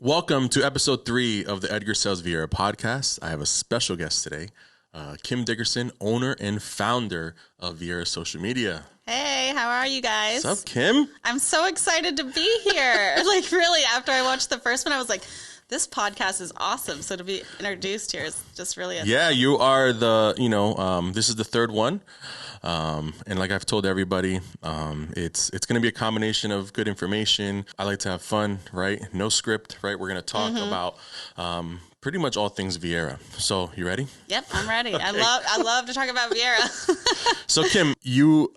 Welcome to episode 3 of the Edgar Sells Viera podcast. I have a special guest today, Kim Dickerson, owner and founder of Viera Social Media. Hey, how are you guys? What's up, Kim? I'm so excited to be here. Like, really, after I watched the first one, I was like, this podcast is awesome. So to be introduced here is just really Yeah, you are this is the third one. And like I've told everybody, it's going to be a combination of good information. I like to have fun, right? No script, right? We're going to talk about pretty much all things Viera. So you ready? Yep, I'm ready. Okay. I love to talk about Viera. So Kim, you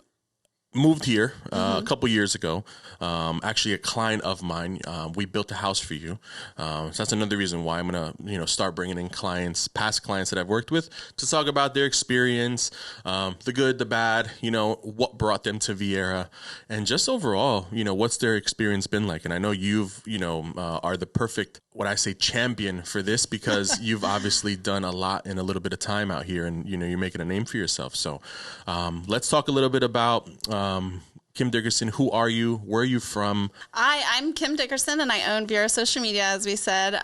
moved here a couple years ago. Actually, a client of mine, we built a house for you. So that's another reason why I'm gonna, start bringing in past clients that I've worked with, to talk about their experience, the good, the bad, what brought them to Viera, and just overall, what's their experience been like. And I know you've, are the perfect, what I say, champion for this, because you've obviously done a lot in a little bit of time out here, and you're making a name for yourself. So let's talk a little bit about Kim Dickerson. Who are you? Where are you from? I'm Kim Dickerson, and I own Viera Social Media, as we said.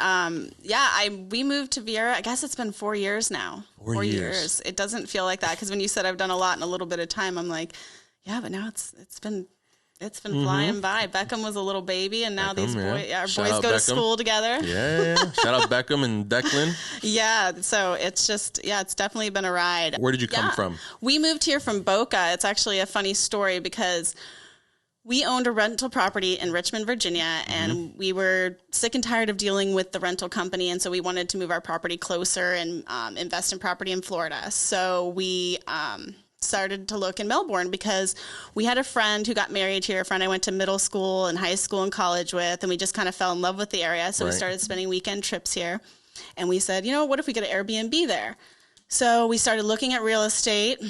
We moved to Viera. I guess it's been 4 years now. 4 years. It doesn't feel like that, because when you said I've done a lot in a little bit of time, I'm like, yeah, but now it's been flying by. Beckham was a little baby, and now our boys go to school together. Yeah. Shout out Beckham and Declan. Yeah, so it's definitely been a ride. Where did you come from? We moved here from Boca. It's actually a funny story, because we owned a rental property in Richmond, Virginia, and we were sick and tired of dealing with the rental company, and so we wanted to move our property closer and invest in property in Florida. So we started to look in Melbourne, because we had a friend who got married here, a friend I went to middle school and high school and college with, and we just kind of fell in love with the area. So we started spending weekend trips here, and we said, what if we get an Airbnb there? So we started looking at real estate.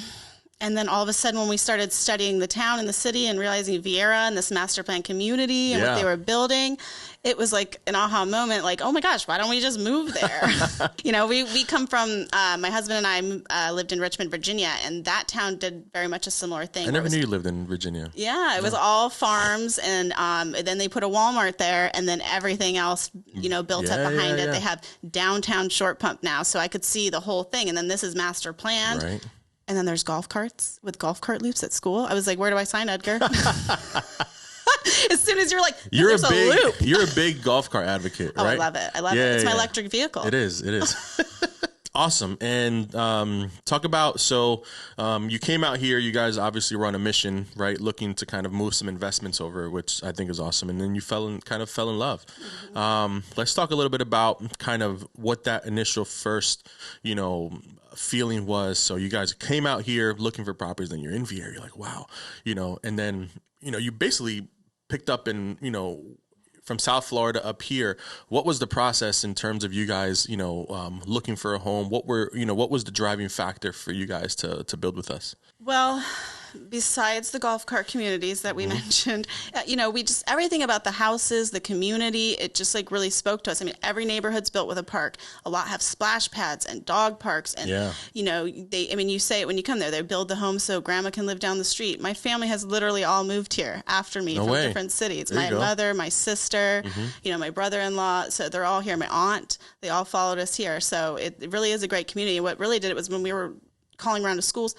And then all of a sudden, when we started studying the town and the city and realizing Viera and this master plan community and what they were building, it was like an aha moment, like, oh my gosh, why don't we just move there? We come from, my husband and I lived in Richmond, Virginia, and that town did very much a similar thing. I never knew you lived in Virginia. Yeah, it was all farms, and then they put a Walmart there, and then everything else, built up behind it. They have downtown Short Pump now, so I could see the whole thing. And then this is master planned. Right. And then there's golf carts with golf cart loops at school. I was like, where do I sign, Edgar? As soon as you're like, there's a loop. You're a big golf cart advocate, right? I love it. It's my electric vehicle. It is. Awesome. And talk about, you came out here, you guys obviously were on a mission, right? Looking to kind of move some investments over, which I think is awesome. And then you fell in love. Let's talk a little bit about kind of what that initial first, feeling was. So you guys came out here looking for properties, then you're in Viera, you're like, wow, and then, you basically picked up in, from South Florida up here. What was the process in terms of you guys, looking for a home? What was the driving factor for you guys to build with us? Well, besides the golf cart communities that we mentioned, we just, everything about the houses, the community, it just like really spoke to us. I mean, every neighborhood's built with a park. A lot have splash pads and dog parks. And, you say it when you come there, they build the home so grandma can live down the street. My family has literally all moved here after me from different cities. My mother, my sister, my brother-in-law. So they're all here. My aunt, they all followed us here. So it really is a great community. What really did it was when we were calling around to schools,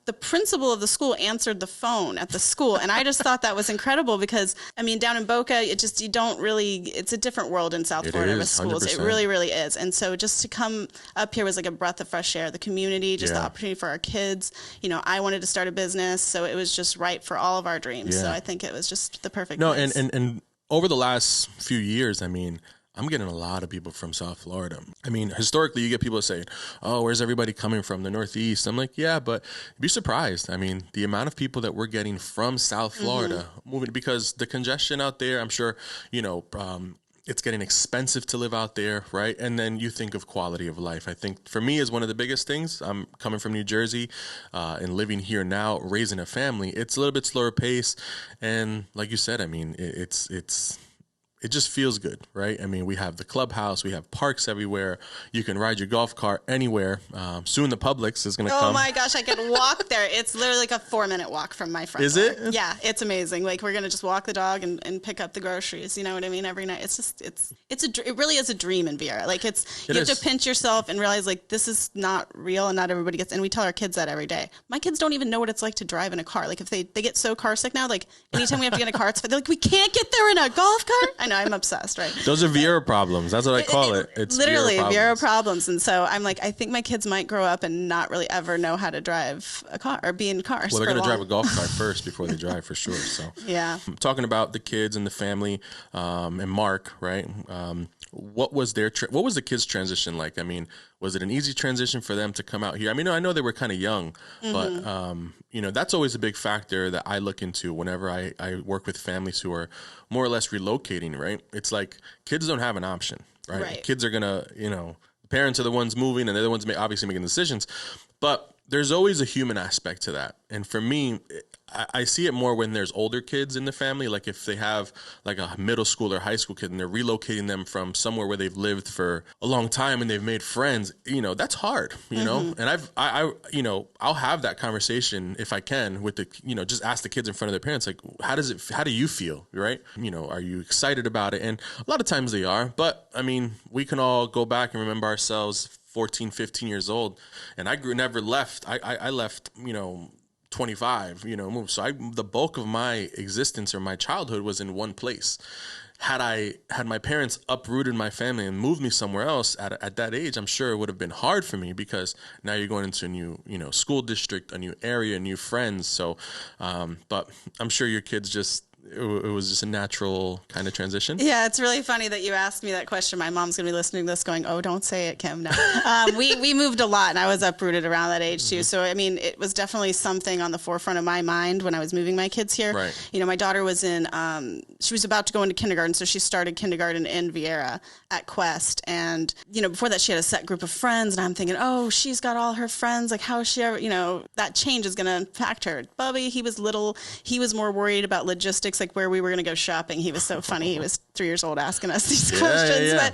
the principal of the school answered the phone at the school. And I just thought that was incredible, because, down in Boca, it's a different world in South Florida with schools. 100%. It really, really is. And so just to come up here was like a breath of fresh air. The community, just the opportunity for our kids. I wanted to start a business, so it was just right for all of our dreams. Yeah. So I think it was just the perfect place. And over the last few years, I'm getting a lot of people from South Florida. Historically, you get people saying, oh, where's everybody coming from? The Northeast. I'm like, yeah, but be surprised. The amount of people that we're getting from South Florida moving, because the congestion out there, I'm sure, it's getting expensive to live out there, right? And then you think of quality of life. I think for me is one of the biggest things. I'm coming from New Jersey and living here now, raising a family. It's a little bit slower pace. And like you said, it just feels good, right? I mean, we have the clubhouse, we have parks everywhere. You can ride your golf cart anywhere. Soon the Publix is going to come. Oh my gosh, I could walk there. It's literally like a 4-minute walk from my front door. Is it? Yeah, it's amazing. Like we're going to just walk the dog and pick up the groceries. You know what I mean? Every night. It's just, it really is a dream in Viera. Like you have to pinch yourself and realize like this is not real and not everybody gets, and we tell our kids that every day. My kids don't even know what it's like to drive in a car. Like if they get so car sick now, like anytime we have to get in a car, they're like, we can't get there in a golf cart. I know, I'm obsessed, right? Those are Viera problems. That's what I call it. It's literally Viera problems. And so I'm like, I think my kids might grow up and not really ever know how to drive a car or be in cars. Well, they're going to drive a golf cart first before they drive, for sure. So yeah. Talking about the kids and the family, and Mark, right? What was what was the kids' transition like? I mean, was it an easy transition for them to come out here? I mean, I know they were kind of young, but that's always a big factor that I look into whenever I work with families who are more or less relocating, right? It's like kids don't have an option, right? Kids are gonna, parents are the ones moving and they're the ones obviously making decisions, but there's always a human aspect to that. And for me, I see it more when there's older kids in the family, like if they have like a middle school or high school kid and they're relocating them from somewhere where they've lived for a long time and they've made friends, that's hard, know? And I'll have that conversation if I can with just ask the kids in front of their parents, like, how do you feel? Right? Are you excited about it? And a lot of times they are, but I mean, we can all go back and remember ourselves 14, 15 years old. And I never left. I left, 25, moved. So the bulk of my existence or my childhood was in one place. Had my parents uprooted my family and moved me somewhere else at that age, I'm sure it would have been hard for me because now you're going into a new, school district, a new area, new friends. So, but I'm sure your kids it was just a natural kind of transition. Yeah, it's really funny that you asked me that question. My mom's going to be listening to this going, oh, don't say it, Kim. No. We moved a lot and I was uprooted around that age too. So, I mean, it was definitely something on the forefront of my mind when I was moving my kids here. Right. My daughter was she was about to go into kindergarten. So she started kindergarten in Viera at Quest. And, before that she had a set group of friends and I'm thinking, oh, she's got all her friends. Like how is she ever, that change is going to impact her. Bubby, he was little. He was more worried about logistics, like where we were going to go shopping. He was so funny. He was 3 years old asking us these questions. Yeah.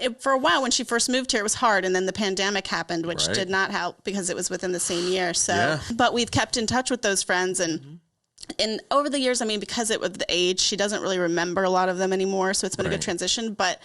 But, for a while when she first moved here, it was hard. And then the pandemic happened, which did not help because it was within the same year. So, but we've kept in touch with those friends and over the years, I mean, because of the age, she doesn't really remember a lot of them anymore. So it's been a good transition. But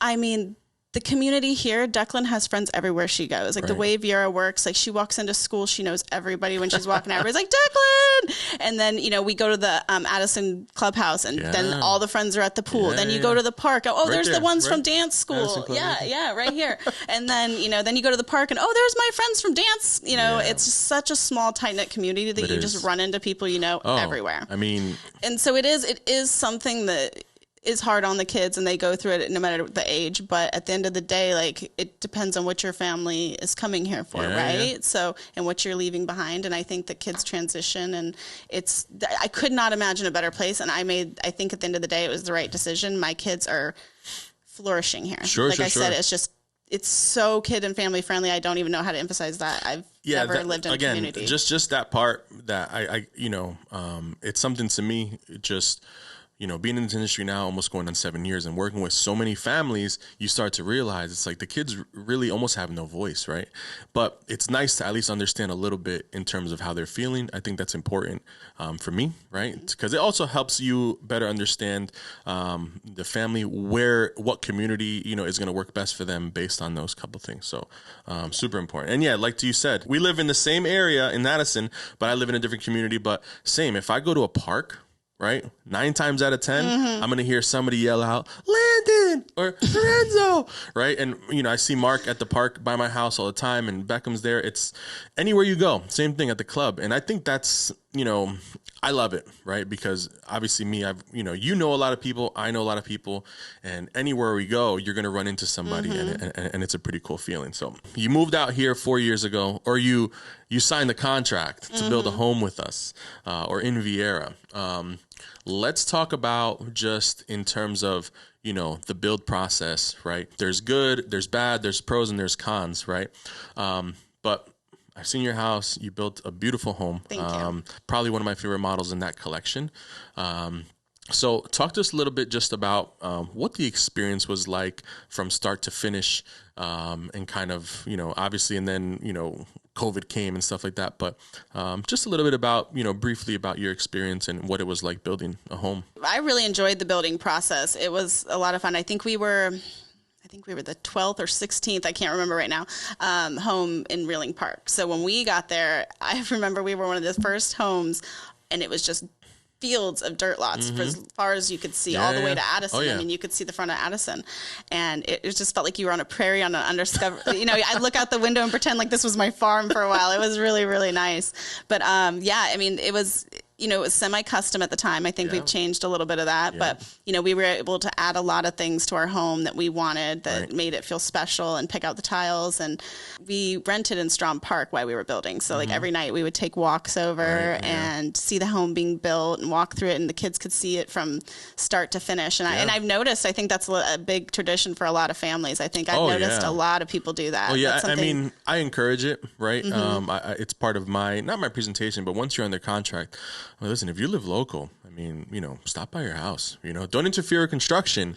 I mean, the community here, Declan has friends everywhere she goes. Like the way Viera works, like she walks into school, she knows everybody when she's walking out. Everybody's like, Declan! And then, we go to the Addison clubhouse and then all the friends are at the pool. Then you go to the park. Oh, there's the ones from dance school. Yeah, right here. And then, then you go to the park and, oh, there's my friends from dance. It's just such a small, tight-knit community that you just run into people everywhere. I mean... And so it is something that is hard on the kids and they go through it no matter the age, but at the end of the day, like it depends on what your family is coming here for, right? So, and what you're leaving behind. And I think the kids transition and I could not imagine a better place. And I think at the end of the day, it was the right decision. My kids are flourishing here. Like I said, it's so kid and family friendly. I don't even know how to emphasize that. I've never lived in a community. Just that part that it's something to me, being in this industry now, almost going on 7 years and working with so many families, you start to realize it's like the kids really almost have no voice, right? But it's nice to at least understand a little bit in terms of how they're feeling. I think that's important for me, right? Because it also helps you better understand the family, what community, is going to work best for them based on those couple things. So super important. And yeah, like you said, we live in the same area in Addison, but I live in a different community. But same, if I go to a park, right? 9 times out of 10, I'm going to hear somebody yell out, Landon or Lorenzo, right? And, I see Mark at the park by my house all the time and Beckham's there. It's anywhere you go, same thing at the club. And I think that's, I love it, right? Because obviously me, you know a lot of people, I know a lot of people, and anywhere we go, you're going to run into somebody and it's a pretty cool feeling. So you moved out here 4 years ago, or you signed the contract to build a home with us, or in Viera. Let's talk about just in terms of, the build process, right? There's good, there's bad, there's pros and there's cons, right? But I've seen your house. You built a beautiful home. Thank you. Probably one of my favorite models in that collection. So talk to us a little bit just about what the experience was like from start to finish, and kind of, obviously, and then, COVID came and stuff like that. But just a little bit about, briefly about your experience and what it was like building a home. I really enjoyed the building process. It was a lot of fun. I think we were the 12th or 16th, I can't remember right now, home in Reeling Park. So when we got there, I remember we were one of the first homes, and it was just fields of dirt lots for as far as you could see, all the way to Addison. I mean, you could see the front of Addison, and it just felt like you were on a prairie on an undiscovered, I'd look out the window and pretend like this was my farm for a while. It was really, really nice. But I mean, it was semi-custom at the time. I think we've changed a little bit of that, but we were able to add a lot of things to our home that we wanted that made it feel special, and pick out the tiles. And we rented in Strom Park while we were building. So like every night we would take walks over and see the home being built and walk through it, and the kids could see it from start to finish. And I've noticed, I think that's a big tradition for a lot of families. I think I've noticed a lot of people do that. Oh yeah. I mean, I encourage it, right? It's part of not my presentation, but once you're under contract, well, listen, if you live local, I mean, stop by your house, don't interfere with construction,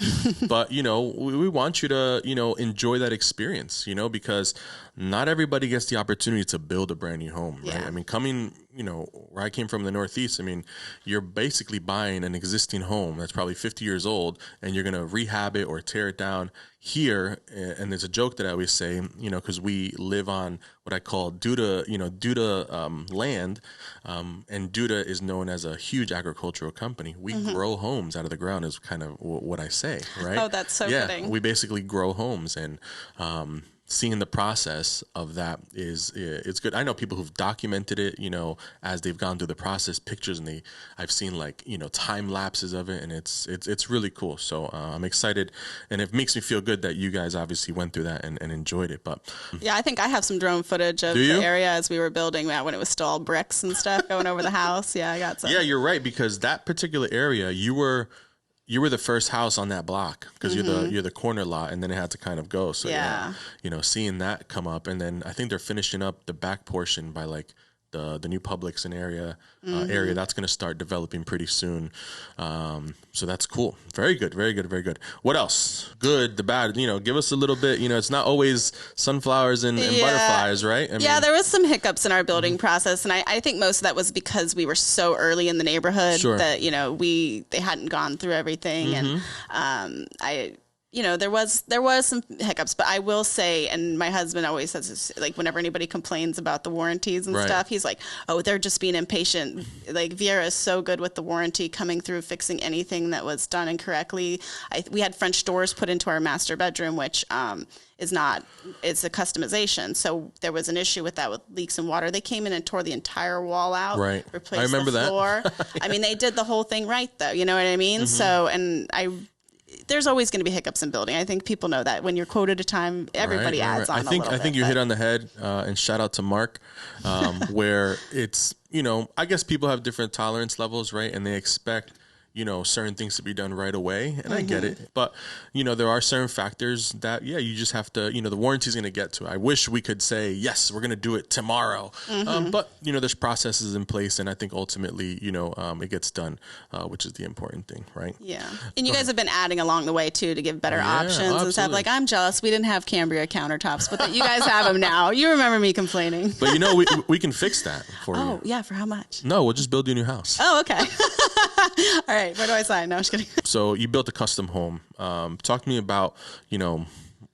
but, we want you to, enjoy that experience, because not everybody gets the opportunity to build a brand new home, right? I mean, coming, where I came from, the Northeast, I mean, you're basically buying an existing home that's probably 50 years old, and you're going to rehab it or tear it down. Here, and there's a joke that I always say, because we live on what I call Duda land, and Duda is known as a huge agricultural company. We grow homes out of the ground, is kind of what I say, right? Oh, that's so fitting. We basically grow homes, and seeing the process of that it's good. I know people who've documented it, as they've gone through the process, pictures, and I've seen like, time lapses of it, and it's really cool. So I'm excited, and it makes me feel good that you guys obviously went through that and enjoyed it. But yeah, I think I have some drone footage of the area as we were building that, when it was still all bricks and stuff going over the house. Yeah, I got some. Yeah, you're right, because that particular area, you were the first house on that block, because you're the corner lot, and then it had to kind of go. So seeing that come up, and then I think they're finishing up the back portion by like the new Publix and area that's going to start developing pretty soon. So that's cool. Very good, very good, very good. What else? Good, the bad. Give us a little bit. It's not always sunflowers and butterflies, right? I mean, there was some hiccups in our building process, and I think most of that was because we were so early in the neighborhood that they hadn't gone through everything, and there was some hiccups, but I will say, and my husband always says this, like whenever anybody complains about the warranties and stuff, he's like, oh, they're just being impatient. Like Viera is so good with the warranty coming through, fixing anything that was done incorrectly. We had French doors put into our master bedroom, which it's a customization. So there was an issue with that, with leaks and water. They came in and tore the entire wall out, replaced I remember the floor. I mean, they did the whole thing right, though. You know what I mean? So, and there's always going to be hiccups in building. I think people know that. When you're quoted a time, everybody adds on a little bit. I think you hit on the head, and shout out to Mark, where it's, I guess people have different tolerance levels, right? And they expect, certain things to be done right away. And I get it. But, there are certain factors that, you just have to, the warranty is going to get to. I wish we could say, yes, we're going to do it tomorrow. But, there's processes in place. And I think ultimately, it gets done, which is the important thing, right? Yeah. And you guys have been adding along the way, too, to give better options and stuff. Like, I'm jealous. We didn't have Cambria countertops, but that you guys have them now. You remember me complaining. But, we can fix that for you. Oh, yeah. For how much? No, we'll just build you a new house. Oh, okay. All right. Where do I sign? No, I'm just kidding. So you built a custom home. Talk to me about,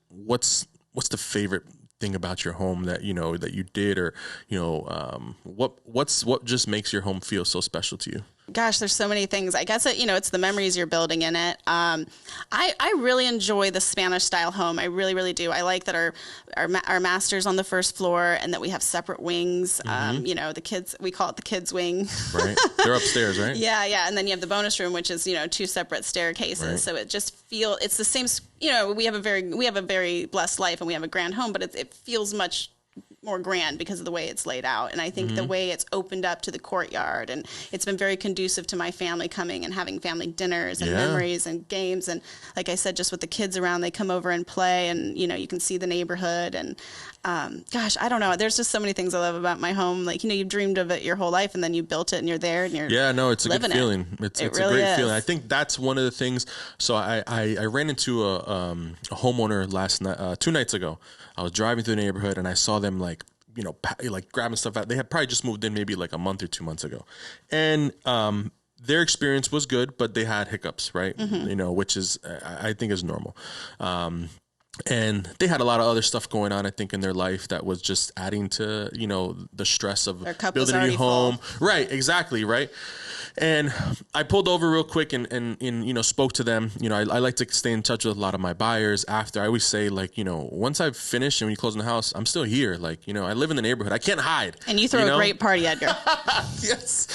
what's the favorite thing about your home that, that you did, or, what just makes your home feel so special to you? Gosh, there's so many things. I guess it's the memories you're building in it. I really enjoy the Spanish style home. I really, really do. I like that our master's on the first floor, and that we have separate wings. The kids, we call it the kids wing. Right. They're upstairs, right? Yeah. And then you have the bonus room, which is, two separate staircases. Right. So it just it's the same. We have a very blessed life, and we have a grand home, but it feels much more grand because of the way it's laid out. And I think the way it's opened up to the courtyard, and it's been very conducive to my family coming and having family dinners and memories and games. And like I said, just with the kids around, they come over and play, and, you know, you can see the neighborhood. And gosh, I don't know. There's just so many things I love about my home. Like, you know, you've dreamed of it your whole life, and then you built it and you're there and you're it's a good feeling. It's really a great feeling. I think that's one of the things. So I ran into a homeowner last night, 2 nights ago. I was driving through the neighborhood and I saw them like grabbing stuff out. They had probably just moved in maybe like a month or 2 months ago. And, their experience was good, but they had hiccups, right? You know, which is, I think is normal. And they had a lot of other stuff going on, I think, in their life that was just adding to, you know, the stress of building a new home. Full. Right. Exactly. Right. And I pulled over real quick and you know, spoke to them. You know, I like to stay in touch with a lot of my buyers after. I always say, like, you know, once I've finished and when you close in the house, I'm still here. Like, you know, I live in the neighborhood. I can't hide. And you throw a great party, Edgar. Yes.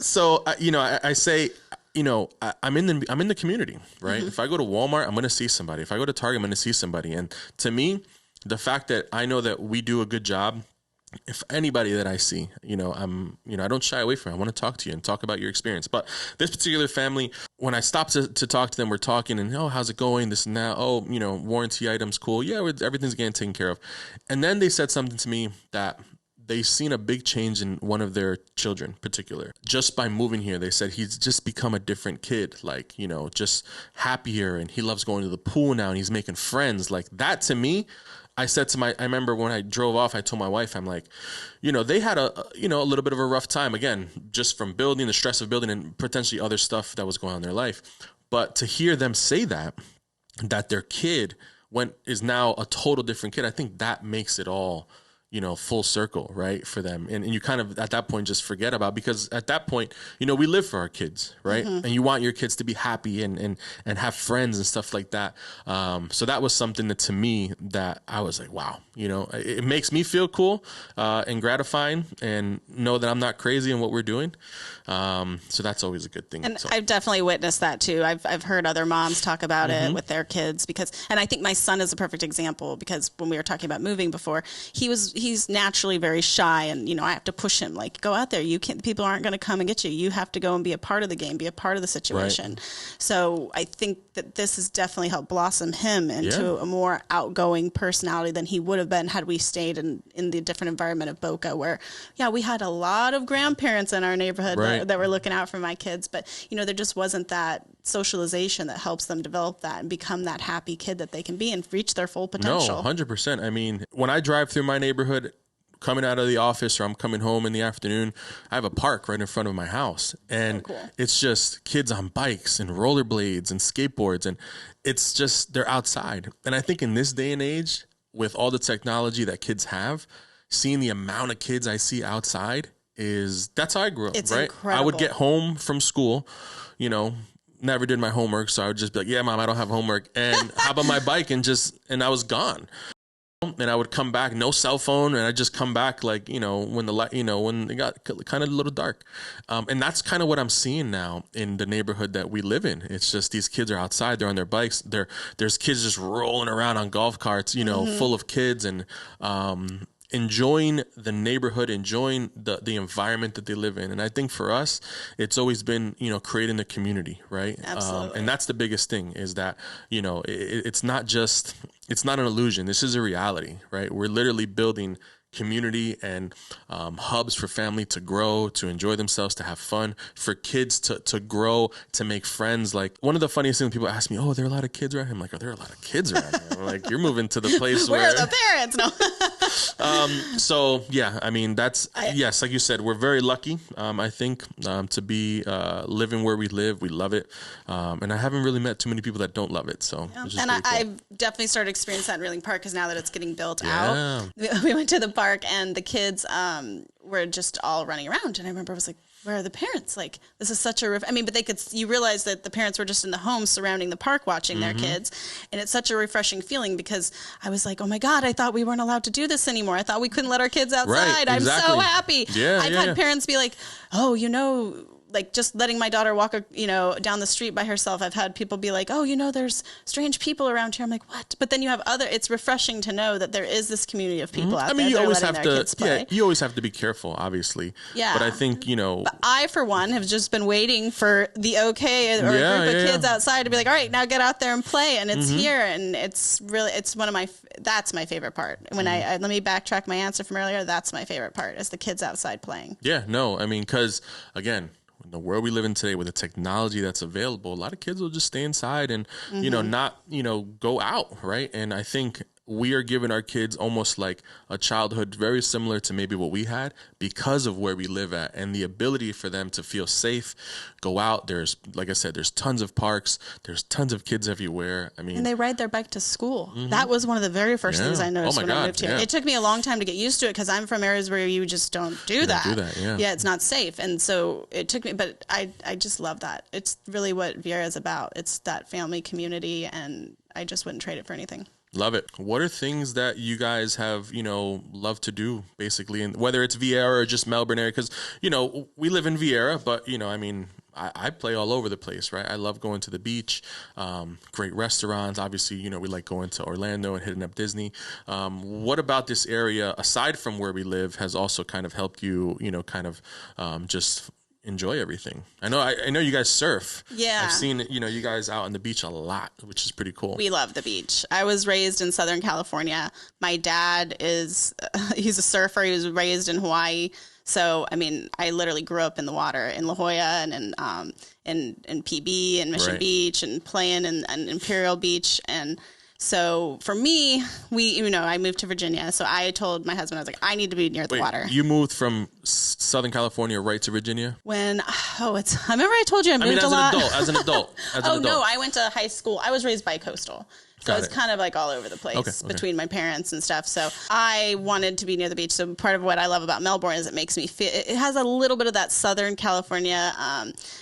So, you know, I say, you know, I'm in the community, right? If I go to Walmart, I'm going to see somebody. If I go to Target, I'm going to see somebody. And to me, the fact that I know that we do a good job, if anybody that I see, you know, I don't shy away from it. I want to talk to you and talk about your experience. But this particular family, when I stopped to talk to them, we're talking and, oh, how's it going? This and that. Oh, you know, warranty items, cool. Yeah, everything's getting taken care of. And then they said something to me that they've seen a big change in one of their children in particular. Just by moving here, they said he's just become a different kid, like, you know, just happier, and he loves going to the pool now and he's making friends. Like, that to me, I remember when I drove off, I told my wife, I'm like, you know, they had a little bit of a rough time, again, just from building, the stress of building and potentially other stuff that was going on in their life. But to hear them say that their kid is now a total different kid, I think that makes it all, you know, full circle, right, for them. And you kind of at that point just forget about, because at that point, you know, we live for our kids, right? And you want your kids to be happy and have friends and stuff like that. So that was something that, to me, that I was like, wow, you know, it makes me feel cool and gratifying, and know that I'm not crazy in what we're doing. So that's always a good thing. And I've definitely witnessed that too. I've heard other moms talk about it with their kids, and I think my son is a perfect example, because when we were talking about moving before, he's naturally very shy, and, you know, I have to push him, like, go out there. People aren't going to come and get you. You have to go and be a part of the game, be a part of the situation. Right. So I think that this has definitely helped blossom him into a more outgoing personality than he would have been had we stayed in the different environment of Boca, where, we had a lot of grandparents in our neighborhood that were looking out for my kids. But, you know, there just wasn't that socialization that helps them develop that and become that happy kid that they can be and reach their full potential. No, 100%. I mean, when I drive through my neighborhood, coming out of the office, or I'm coming home in the afternoon, I have a park right in front of my house, and it's just kids on bikes and rollerblades and skateboards, and it's just, they're outside. And I think in this day and age, with all the technology that kids have, seeing the amount of kids I see outside that's how I grew up, it's right? Incredible. I would get home from school, you know, never did my homework, so I would just be like, yeah, Mom, I don't have homework, and hop on my bike and I was gone. And I would come back, no cell phone, and I just come back, like, you know, when when it got kind of a little dark. And that's kind of what I'm seeing now in the neighborhood that we live in. It's just these kids are outside, they're on their bikes, there's kids just rolling around on golf carts, you know, full of kids, and enjoying the neighborhood, enjoying the environment that they live in. And I think for us, it's always been, you know, creating the community, right? Absolutely. And that's the biggest thing, is that, you know, it's not an illusion. This is a reality, right? We're literally building community and hubs for family to grow, to enjoy themselves, to have fun, for kids to grow, to make friends. Like, one of the funniest things, people ask me, oh, are there a lot of kids around here? I'm like, are there a lot of kids around here? I'm like, you're moving to the place where are the parents? No. So yeah, I mean, yes, like you said, we're very lucky, I think, to be living where we live. We love it. And I haven't really met too many people that don't love it. So and I've definitely started experiencing that in Reeling Park, because now that it's getting built out, we went to the park, and the kids were just all running around, and I remember I was like, where are the parents? Like, this is such a but you realize that the parents were just in the home surrounding the park watching their kids, and it's such a refreshing feeling, because I was like, oh my God, I thought we weren't allowed to do this anymore. I thought we couldn't let our kids outside. Right, exactly. I'm so happy. I've had parents be like, oh, you know, like just letting my daughter walk, down the street by herself. I've had people be like, oh, there's strange people around here. I'm like, what? But then you have it's refreshing to know that there is this community of people out there. You that always are have letting their kids play. you always have to be careful, obviously. Yeah. But I think, But I, for one, have just been waiting for the okay or a group of kids outside to be like, all right, now get out there and play. And it's here. And it's really, that's my favorite part. When let me backtrack my answer from earlier. That's my favorite part, is the kids outside playing. Yeah, no, I mean, because again, in the world we live in today with the technology that's available, a lot of kids will just stay inside and, not, go out. Right. And I think we are giving our kids almost like a childhood very similar to maybe what we had because of where we live at and the ability for them to feel safe, go out. There's, like I said, there's tons of parks. There's tons of kids everywhere. I mean, and they ride their bike to school. That was one of the very first things I noticed when I moved here. It took me a long time to get used to it because I'm from areas where you just don't do that. Yeah, it's not safe. And so it took me, but I just love that. It's really what Viera is about. It's that family community, and I just wouldn't trade it for anything. Love it. What are things that you guys have, love to do, basically, and whether it's Viera or just Melbourne area? Because, we live in Viera, but, I play all over the place, right? I love going to the beach, great restaurants. Obviously, we like going to Orlando and hitting up Disney. What about this area, aside from where we live, has also kind of helped you, just enjoy everything? I know you guys surf. Yeah. I've seen, you guys out on the beach a lot, which is pretty cool. We love the beach. I was raised in Southern California. My dad he's a surfer. He was raised in Hawaii. So, I mean, I literally grew up in the water in La Jolla and in PB and Mission Beach and playing in Imperial Beach. And so for me, I moved to Virginia. So I told my husband, I was like, I need to be near the water. You moved from Southern California right to Virginia? I remember I told you I moved a lot. As an adult. No, I went to high school. I was raised bi-coastal. So I was kind of like all over the place between my parents and stuff. So I wanted to be near the beach. So part of what I love about Melbourne is it makes me feel, it has a little bit of that Southern California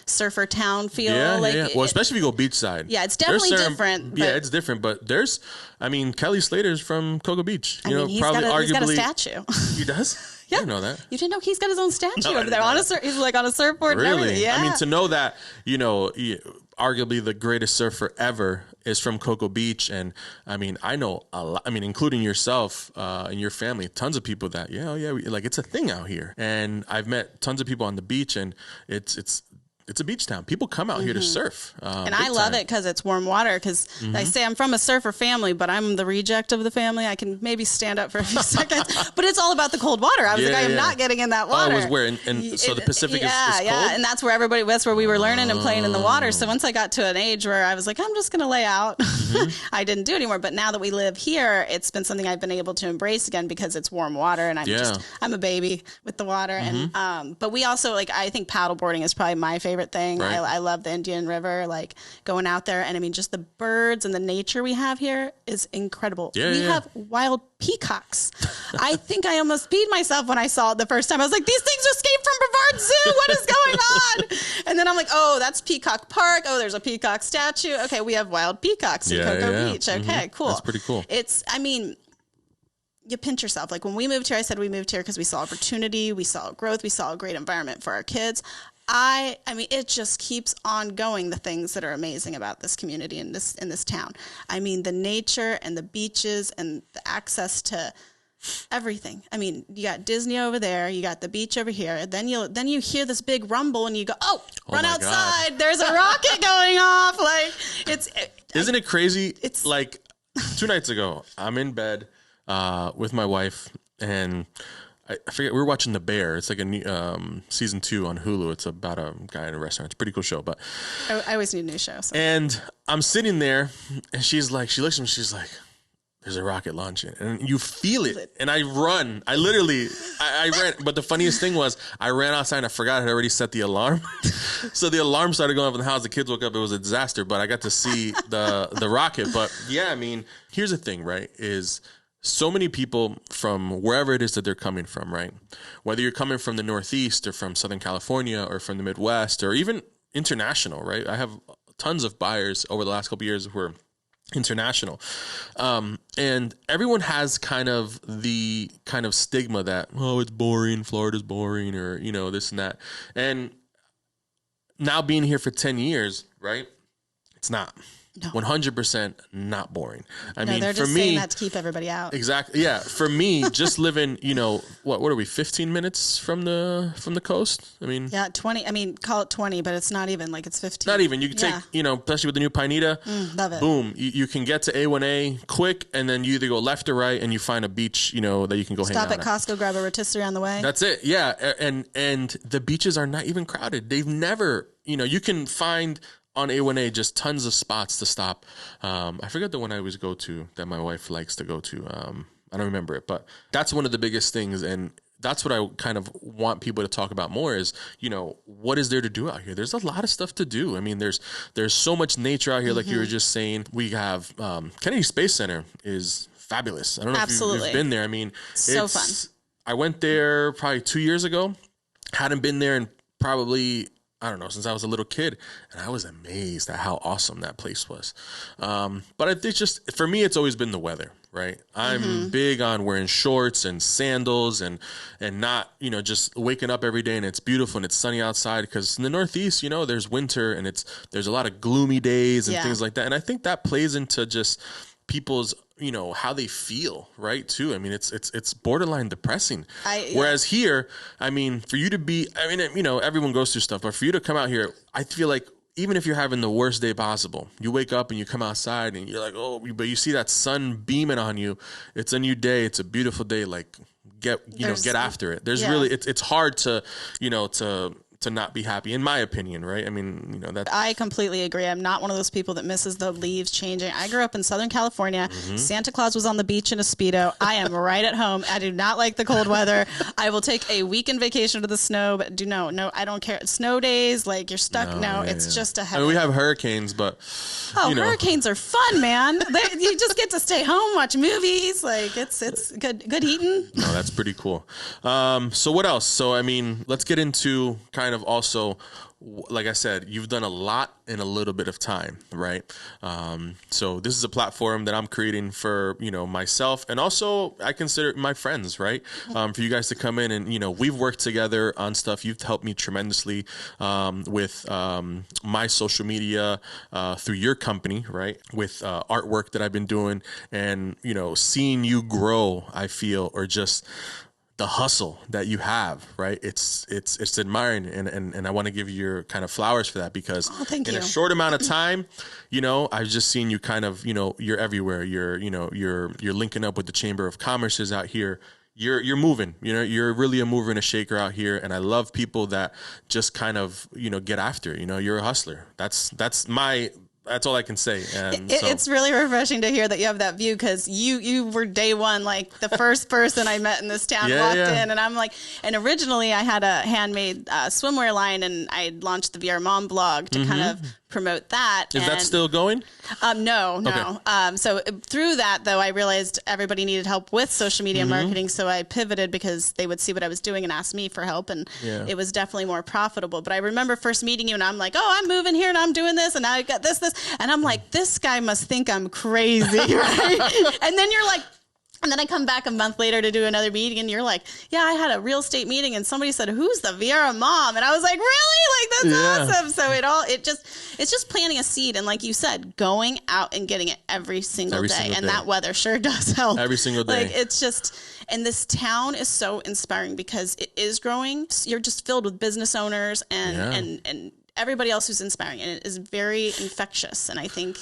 surfer town feel. Yeah. Well, especially if you go beachside. Yeah, it's definitely different. Yeah, it's different. But Kelly Slater's from Cocoa Beach. He's got a statue. He does? Yeah. I didn't know that. You didn't know he's got his own statue over there he's like on a surfboard. Really? And everything. Yeah. I mean, to know that, arguably the greatest surfer ever is from Cocoa Beach. And I mean, I know a lot, including yourself and your family, tons of people that, it's a thing out here. And I've met tons of people on the beach, and it's a beach town. People come out here to surf. And I love it because it's warm water. Because I say I'm from a surfer family, but I'm the reject of the family. I can maybe stand up for a few seconds, but it's all about the cold water. I was I am not getting in that water. Oh, it was where? So the Pacific is cold? Yeah. And that's where we were learning and playing in the water. So once I got to an age where I was like, I'm just going to lay out, I didn't do it anymore. But now that we live here, it's been something I've been able to embrace again because it's warm water, and I'm a baby with the water. And but we also, I think paddleboarding is probably my favorite thing. Right. I love the Indian River, going out there. And just the birds and the nature we have here is incredible. We have wild peacocks. I think I almost peed myself when I saw it the first time. I was like, these things escaped from Brevard Zoo. What is going on? And then I'm like, oh, that's Peacock Park. Oh, there's a peacock statue. Okay, we have wild peacocks in Cocoa Beach. Okay, cool. That's pretty cool. You pinch yourself. When we moved here, I said we moved here because we saw opportunity, we saw growth, we saw a great environment for our kids. It just keeps on going, the things that are amazing about this community in this town. The nature and the beaches and the access to everything. You got Disney over there, you got the beach over here. Then you hear this big rumble and you go, run outside. God. There's a rocket going off. Isn't it crazy? It's 2 nights ago, I'm in bed with my wife, and I forget, we were watching The Bear. It's like a new, season 2 on Hulu. It's about a guy in a restaurant. It's a pretty cool show. But I always need a new show. So. And I'm sitting there, and she looks at me, she's like, there's a rocket launching. And you feel it. And I run. I ran. But the funniest thing was, I ran outside and I forgot I had already set the alarm. So the alarm started going off in the house. The kids woke up. It was a disaster. But I got to see the rocket. But yeah, here's the thing, right, is so many people from wherever it is that they're coming from, right? Whether you're coming from the Northeast or from Southern California or from the Midwest or even international, right? I have tons of buyers over the last couple of years who are international. And everyone has kind of the kind of stigma that, it's boring, Florida's boring, or, this and that. And now being here for 10 years, right? It's not. No. 100% not boring. I mean, they're for just me, saying that to keep everybody out. Exactly. Yeah. For me, just living, what are we, 15 minutes from the coast? I mean, yeah, 20. I mean, call it 20, but it's not even like it's 15. Not even. You can take, especially with the new Pineda, love it. Boom. You can get to A1A quick, and then you either go left or right, and you find a beach, that you can go hang out Stop at Costco, grab a rotisserie on the way. That's it. Yeah. And the beaches are not even crowded. They've never, you can find on A1A just tons of spots to stop. I forget the one I always go to that my wife likes to go to. I don't remember it, but that's one of the biggest things. And that's what I kind of want people to talk about more is, what is there to do out here? There's a lot of stuff to do. I mean, there's so much nature out here. Like you were just saying, we have Kennedy Space Center is fabulous. I don't know if you've been there. I mean, so fun. I went there probably 2 years ago. Hadn't been there in probably, I don't know, since I was a little kid, and I was amazed at how awesome that place was. But it's just, for me, it's always been the weather, right? I'm big on wearing shorts and sandals and not, just waking up every day and it's beautiful and it's sunny outside, because in the Northeast, there's winter and there's a lot of gloomy days and things like that. And I think that plays into just people's, how they feel, right? Too. I mean, it's borderline depressing. Whereas here, I mean, for you to be, everyone goes through stuff, but for you to come out here, I feel like even if you're having the worst day possible, you wake up and you come outside and you're like, oh, but you see that sun beaming on you. It's a new day. It's a beautiful day. Like get after it. There's really, it's hard to, to not be happy, in my opinion, right? I mean, that I completely agree. I'm not one of those people that misses the leaves changing. I grew up in Southern California. Santa Claus was on the beach in a Speedo. I am right at home. I do not like the cold weather. I will take a weekend vacation to the snow, but no, I don't care. Snow days, like you're stuck. It's just a headache. I mean, we have hurricanes, but hurricanes are fun, man. You just get to stay home, watch movies. Like it's good eating. No, that's pretty cool. So what else? So, I mean, let's get into kind of also, like I said, you've done a lot in a little bit of time, right? So this is a platform that I'm creating for, myself, and also I consider my friends, right? For you guys to come in and, we've worked together on stuff. You've helped me tremendously with my social media through your company, right? With artwork that I've been doing, and, seeing you grow, I feel, or just the hustle that you have, right? It's admiring, and I want to give you your kind of flowers for that, because in a short amount of time, I've just seen you kind of, you're everywhere. You're linking up with the Chamber of Commerce's out here. You're moving, you're really a mover and a shaker out here. And I love people that just kind of, get after it. You're a hustler. That's all I can say. And it's really refreshing to hear that you have that view, because you were day one, like the first person I met in this town walked in, and I'm like, and originally I had a handmade swimwear line, and I launched the Viera Mom blog to kind of promote that. Is that still going? No. Okay. So through that, though, I realized everybody needed help with social media marketing. So I pivoted, because they would see what I was doing and ask me for help. And it was definitely more profitable. But I remember first meeting you, and I'm like, oh, I'm moving here and I'm doing this. And now I've got this. And I'm like, this guy must think I'm crazy, right? And then you're like, and then I come back a month later to do another meeting, and you're like, yeah, I had a real estate meeting, and somebody said, who's the Viera Mom? And I was like, really? Like, that's awesome. So it's just planting a seed. And like you said, going out and getting it every single day. And that weather sure does help. Every single day. Like, it's just, and this town is so inspiring, because it is growing. You're just filled with business owners and everybody else who's inspiring. And it is very infectious. And I think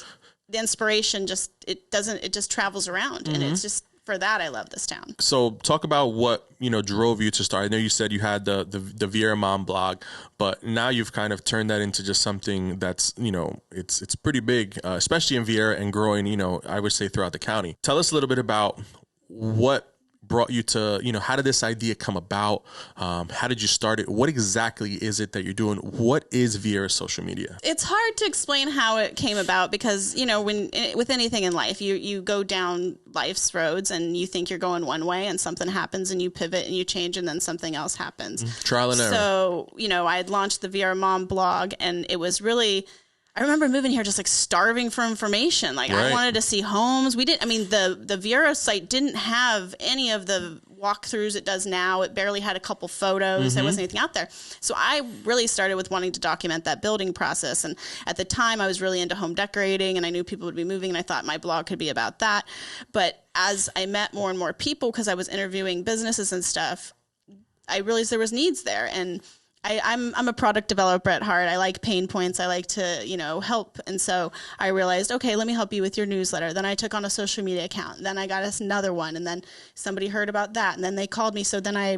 the inspiration it just travels around. And it's just, for that, I love this town. So talk about what, drove you to start. I know you said you had the Viera Mom blog, but now you've kind of turned that into just something that's, it's pretty big, especially in Viera, and growing, I would say throughout the county. Tell us a little bit about what brought you to, how did this idea come about? How did you start it? What exactly is it that you're doing? What is Viera social media? It's hard to explain how it came about, because, when with anything in life, you go down life's roads and you think you're going one way, and something happens and you pivot and you change, and then something else happens. Trial and error. So, I had launched the Viera Mom blog, and it was really, I remember moving here just like starving for information. Like, I wanted to see homes. The Viera site didn't have any of the walkthroughs it does now. It barely had a couple photos. There wasn't anything out there. So I really started with wanting to document that building process. And at the time I was really into home decorating and I knew people would be moving and I thought my blog could be about that. But as I met more and more people, because I was interviewing businesses and stuff, I realized there was needs there. And I'm a product developer at heart. I like pain points. I like to, help. And so I realized, okay, let me help you with your newsletter. Then I took on a social media account. Then I got us another one. And then somebody heard about that. And then they called me. So then I,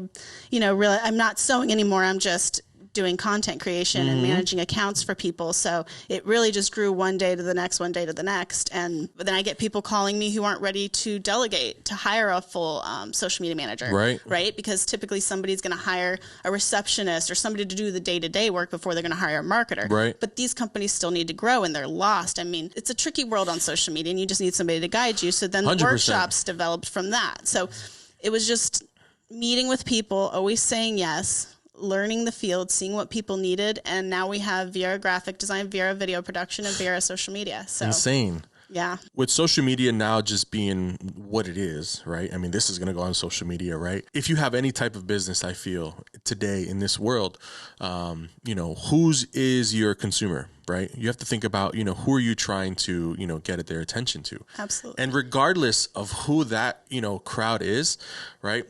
realized I'm not sewing anymore. I'm just doing content creation and managing accounts for people. So it really just grew one day to the next, one day to the next. And then I get people calling me who aren't ready to delegate, to hire a full social media manager. Right. Because typically somebody's going to hire a receptionist or somebody to do the day-to-day work before they're going to hire a marketer. Right. But these companies still need to grow and they're lost. I mean, it's a tricky world on social media and you just need somebody to guide you. So then the 100%. workshops developed from that. So it was just meeting with people, always saying yes, learning the field, seeing what people needed. And now we have Viera graphic design, Viera video production, and Viera social media. So insane. Yeah. With social media now just being what it is, right? I mean, this is going to go on social media, right? If you have any type of business, I feel today in this world, whose is your consumer, right? You have to think about, who are you trying to, get at their attention to? Absolutely. And regardless of who that, crowd is, right?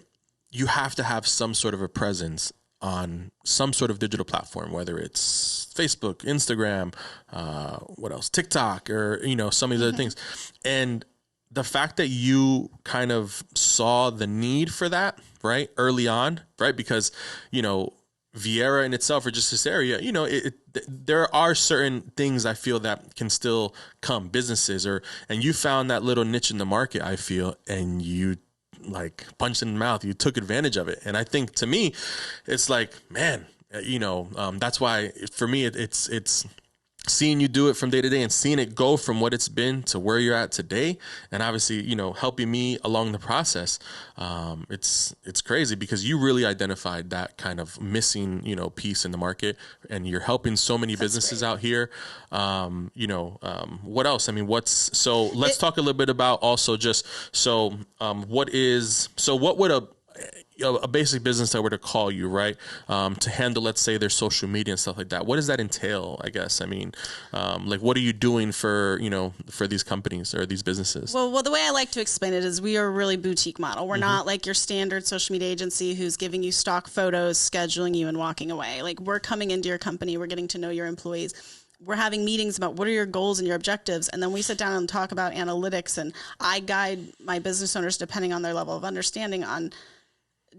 You have to have some sort of a presence on some sort of digital platform, whether it's Facebook, Instagram, what else, TikTok, or, some of these other things. And the fact that you kind of saw the need for that, right, early on, right, because, Viera in itself, or just this area, there are certain things I feel that can still come, businesses, and you found that little niche in the market, I feel, and you like punched in the mouth. You took advantage of it. And I think to me, it's like, man, that's why for me, it's seeing you do it from day to day and seeing it go from what it's been to where you're at today. And obviously, helping me along the process. It's crazy because you really identified that kind of missing, piece in the market, and you're helping so many businesses out here. What else? I mean, let's talk a little bit about also just, what would a basic business that were to call you, right, to handle, let's say, their social media and stuff like that, what does that entail, I guess? I mean, what are you doing for these companies or these businesses? Well, the way I like to explain it is we are a really boutique model. We're not like your standard social media agency who's giving you stock photos, scheduling you, and walking away. Like, we're coming into your company, we're getting to know your employees. We're having meetings about what are your goals and your objectives. And then we sit down and talk about analytics, and I guide my business owners, depending on their level of understanding, on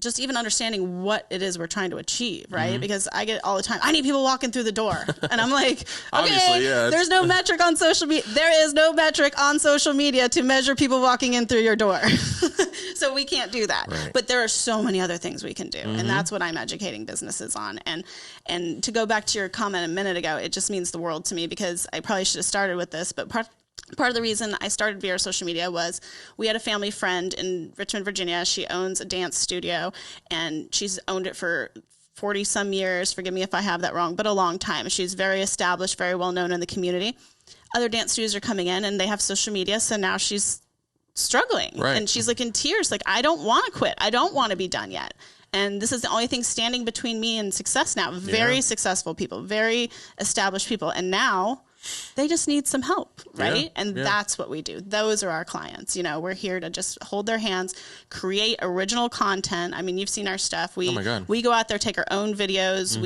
just even understanding what it is we're trying to achieve, right? Because I get all the time, I need people walking through the door. And I'm like, okay, there's no metric on social media. There is no metric on social media to measure people walking in through your door. So we can't do that. Right. But there are so many other things we can do. And that's what I'm educating businesses on. And to go back to your comment a minute ago, it just means the world to me, because I probably should have started with this, but part of the reason I started Viera Social Media was we had a family friend in Richmond, Virginia. She owns a dance studio, and she's owned it for 40 some years. Forgive me if I have that wrong, but a long time. She's very established, very well known in the community. Other dance studios are coming in and they have social media. So now she's struggling, right. And she's like in tears, like, I don't want to quit. I don't want to be done yet. And this is the only thing standing between me and success now. Very successful people, very established people. And now they just need some help, right? Yeah, and that's what we do. Those are our clients. We're here to just hold their hands, create original content. I mean, you've seen our stuff. We go out there, take our own videos.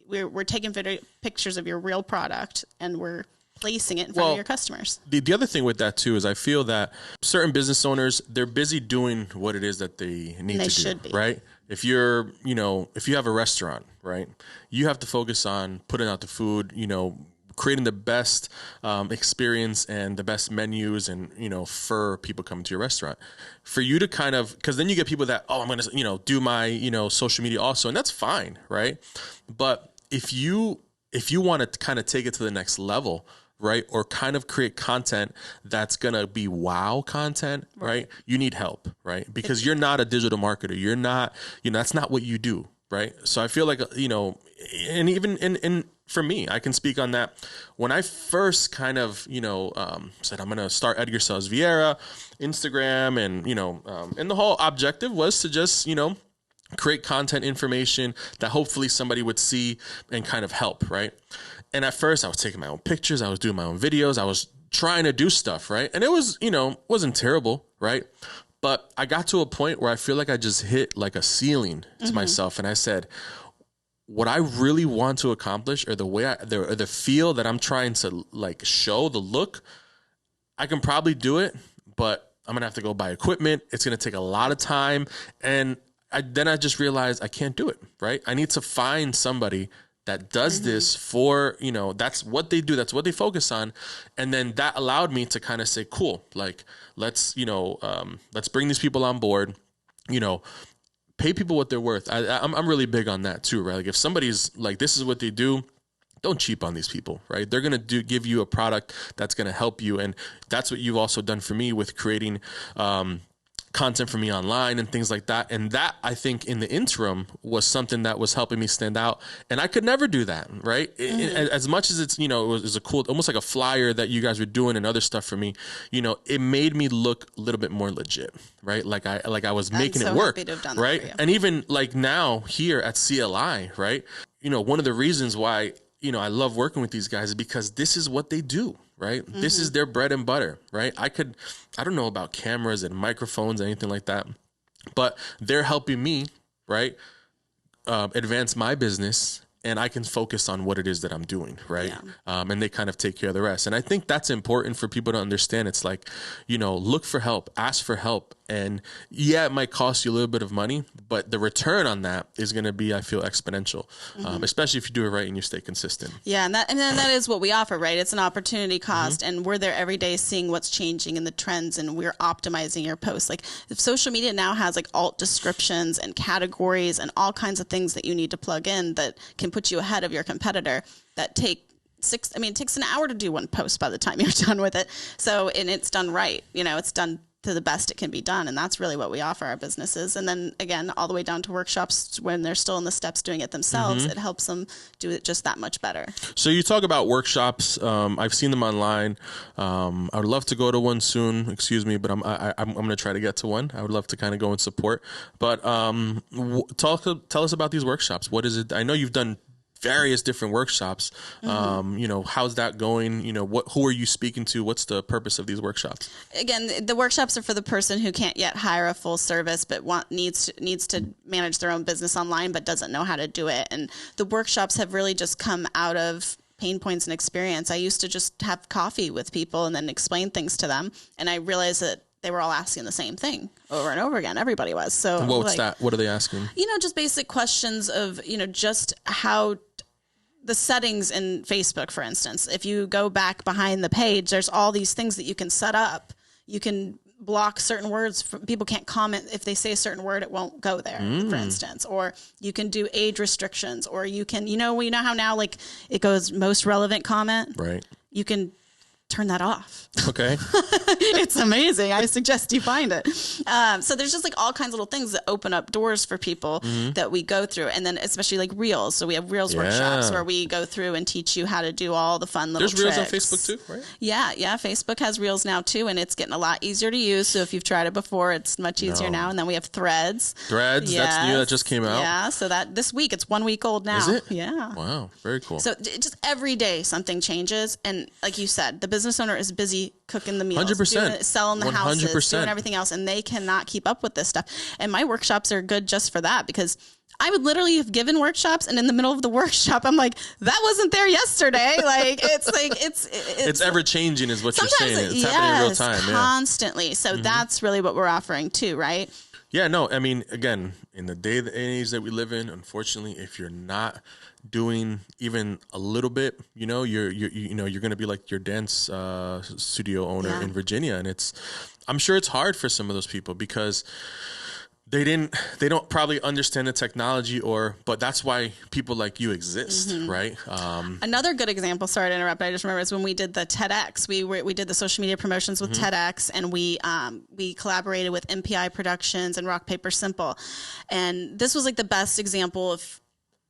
We're taking pictures of your real product, and we're placing it in front of your customers. The other thing with that too is I feel that certain business owners, they're busy doing what it is that they need to do, right? If you're, if you have a restaurant, right, you have to focus on putting out the food, creating the best experience and the best menus, and for people coming to your restaurant. For you to kind of, because then you get people that, I'm going to do my social media also, and that's fine, right? But if you want to kind of take it to the next level, right, or kind of create content that's going to be wow content, right, you need help, right? Because you're not a digital marketer. You're not, that's not what you do. right? So I feel like, and even in for me, I can speak on that. When I first kind of, said I'm going to start Edgar Sells Viera, Instagram, and the whole objective was to just, create content information that hopefully somebody would see and kind of help, right? And at first I was taking my own pictures, I was doing my own videos, I was trying to do stuff, right? And it was, wasn't terrible, right? But I got to a point where I feel like I just hit like a ceiling to myself. And I said, what I really want to accomplish, or the way the feel that I'm trying to like show, the look, I can probably do it, but I'm gonna have to go buy equipment. It's gonna take a lot of time. And then I just realized I can't do it, right? I need to find somebody that does this for, that's what they do. That's what they focus on. And then that allowed me to kind of say, cool, like, let's bring these people on board, pay people what they're worth. I'm really big on that too, right? Like if somebody's like, this is what they do, don't cheap on these people, right? They're going to give you a product that's going to help you. And that's what you've also done for me with creating, content for me online and things like that. And that, I think, in the interim was something that was helping me stand out. And I could never do that, right? As much as it's, it was a cool, almost like a flyer that you guys were doing and other stuff for me, it made me look a little bit more legit, right? Like I was making it work, right? And even like now here at CLI, right? One of the reasons why, I love working with these guys is because this is what they do, right? This is their bread and butter, right? I don't know about cameras and microphones, anything like that, but they're helping me, right? Advance my business, and I can focus on what it is that I'm doing, right? Yeah. And they kind of take care of the rest. And I think that's important for people to understand. It's like, look for help, ask for help. And yeah, it might cost you a little bit of money, but the return on that is going to be, I feel, exponential, especially if you do it right and you stay consistent. Yeah, and that is what we offer, right? It's an opportunity cost, and we're there every day seeing what's changing in the trends, and we're optimizing your posts. Like if social media now has like alt descriptions and categories and all kinds of things that you need to plug in that can put you ahead of your competitor that it takes an hour to do one post by the time you're done with it. So, and it's done right. It's done to the best it can be done. And that's really what we offer our businesses. And then again, all the way down to workshops when they're still in the steps doing it themselves, it helps them do it just that much better. So you talk about workshops. I've seen them online. I would love to go to one soon, excuse me, but I'm going to try to get to one. I would love to kind of go and support, but tell us about these workshops. What is it? I know you've done various different workshops. How's that going? Who are you speaking to? What's the purpose of these workshops? Again, the workshops are for the person who can't yet hire a full service, but needs to manage their own business online, but doesn't know how to do it. And the workshops have really just come out of pain points and experience. I used to just have coffee with people and then explain things to them. And I realized that they were all asking the same thing over and over again. Everybody was. So what's that? What are they asking? Just basic questions of, just how the settings in Facebook, for instance, if you go back behind the page, there's all these things that you can set up. You can block certain words. People can't comment. If they say a certain word, it won't go there, for instance. Or you can do age restrictions, or you can, how now like it goes most relevant comment. Right. You can turn that off. Okay. It's amazing. I suggest you find it. So there's just like all kinds of little things that open up doors for people that we go through. And then especially like Reels. So we have Reels workshops where we go through and teach you how to do all the fun little tricks. There's Reels on Facebook too, right? Yeah. Facebook has Reels now too. And it's getting a lot easier to use. So if you've tried it before, it's much easier now. And then we have Threads. That's new. That just came out. Yeah. So that this week, it's 1 week old now. Is it? Yeah. Wow. Very cool. So just every day something changes. And like you said, the business owner is busy cooking the meals, 100%. Selling the 100%. houses, doing everything else, and they cannot keep up with this stuff. And my workshops are good just for that, because I would literally have given workshops, and in the middle of the workshop, I'm like, that wasn't there yesterday. It's ever changing, is what you're saying. It's happening in real time, constantly. So that's really what we're offering too, right? Yeah, no, I mean, again, in the day and age that we live in, unfortunately, if you're not doing even a little bit, you're going to be like your dance studio owner in Virginia. And I'm sure it's hard for some of those people, because they don't probably understand the technology, but that's why people like you exist, right? Another good example, sorry to interrupt, but I just remember, is when we did the TEDx. We did the social media promotions with TEDx, and we collaborated with MPI Productions and Rock Paper Simple. And this was like the best example of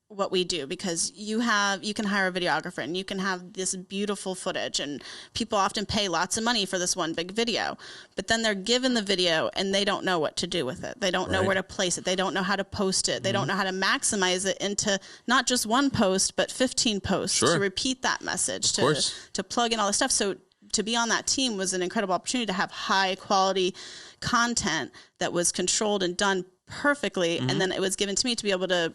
what we do, because you can hire a videographer and you can have this beautiful footage, and people often pay lots of money for this one big video, but then they're given the video and they don't know what to do with it. They don't know where to place it. They don't know how to post it. They don't know how to maximize it into not just one post, but 15 posts to repeat that message, to plug in all this stuff. So to be on that team was an incredible opportunity to have high quality content that was controlled and done perfectly. And then it was given to me to be able to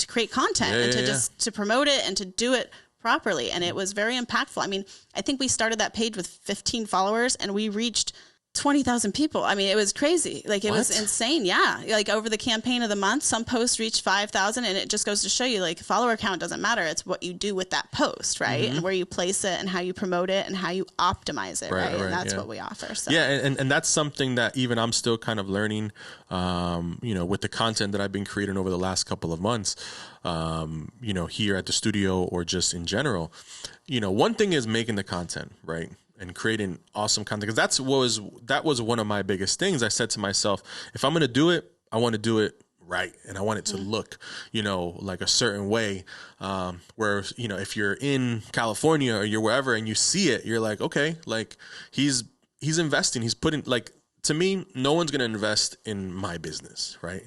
create content to promote it and to do it properly. And it was very impactful. I mean, I think we started that page with 15 followers and we reached 20,000 people. I mean, it was crazy. Like, it was insane. Yeah. Like, over the campaign of the month, some posts reached 5,000, and it just goes to show you, like, follower count doesn't matter. It's what you do with that post, right? And where you place it and how you promote it and how you optimize it, right? And that's what we offer. So. Yeah. And that's something that even I'm still kind of learning, with the content that I've been creating over the last couple of months, here at the studio or just in general. One thing is making the content, right? And creating awesome content, because that was one of my biggest things. I said to myself, if I'm going to do it, I want to do it right, and I want it to look, like a certain way. Where if you're in California or you're wherever and you see it, you're like, okay, like he's investing, he's putting, like, to me, no one's going to invest in my business, right?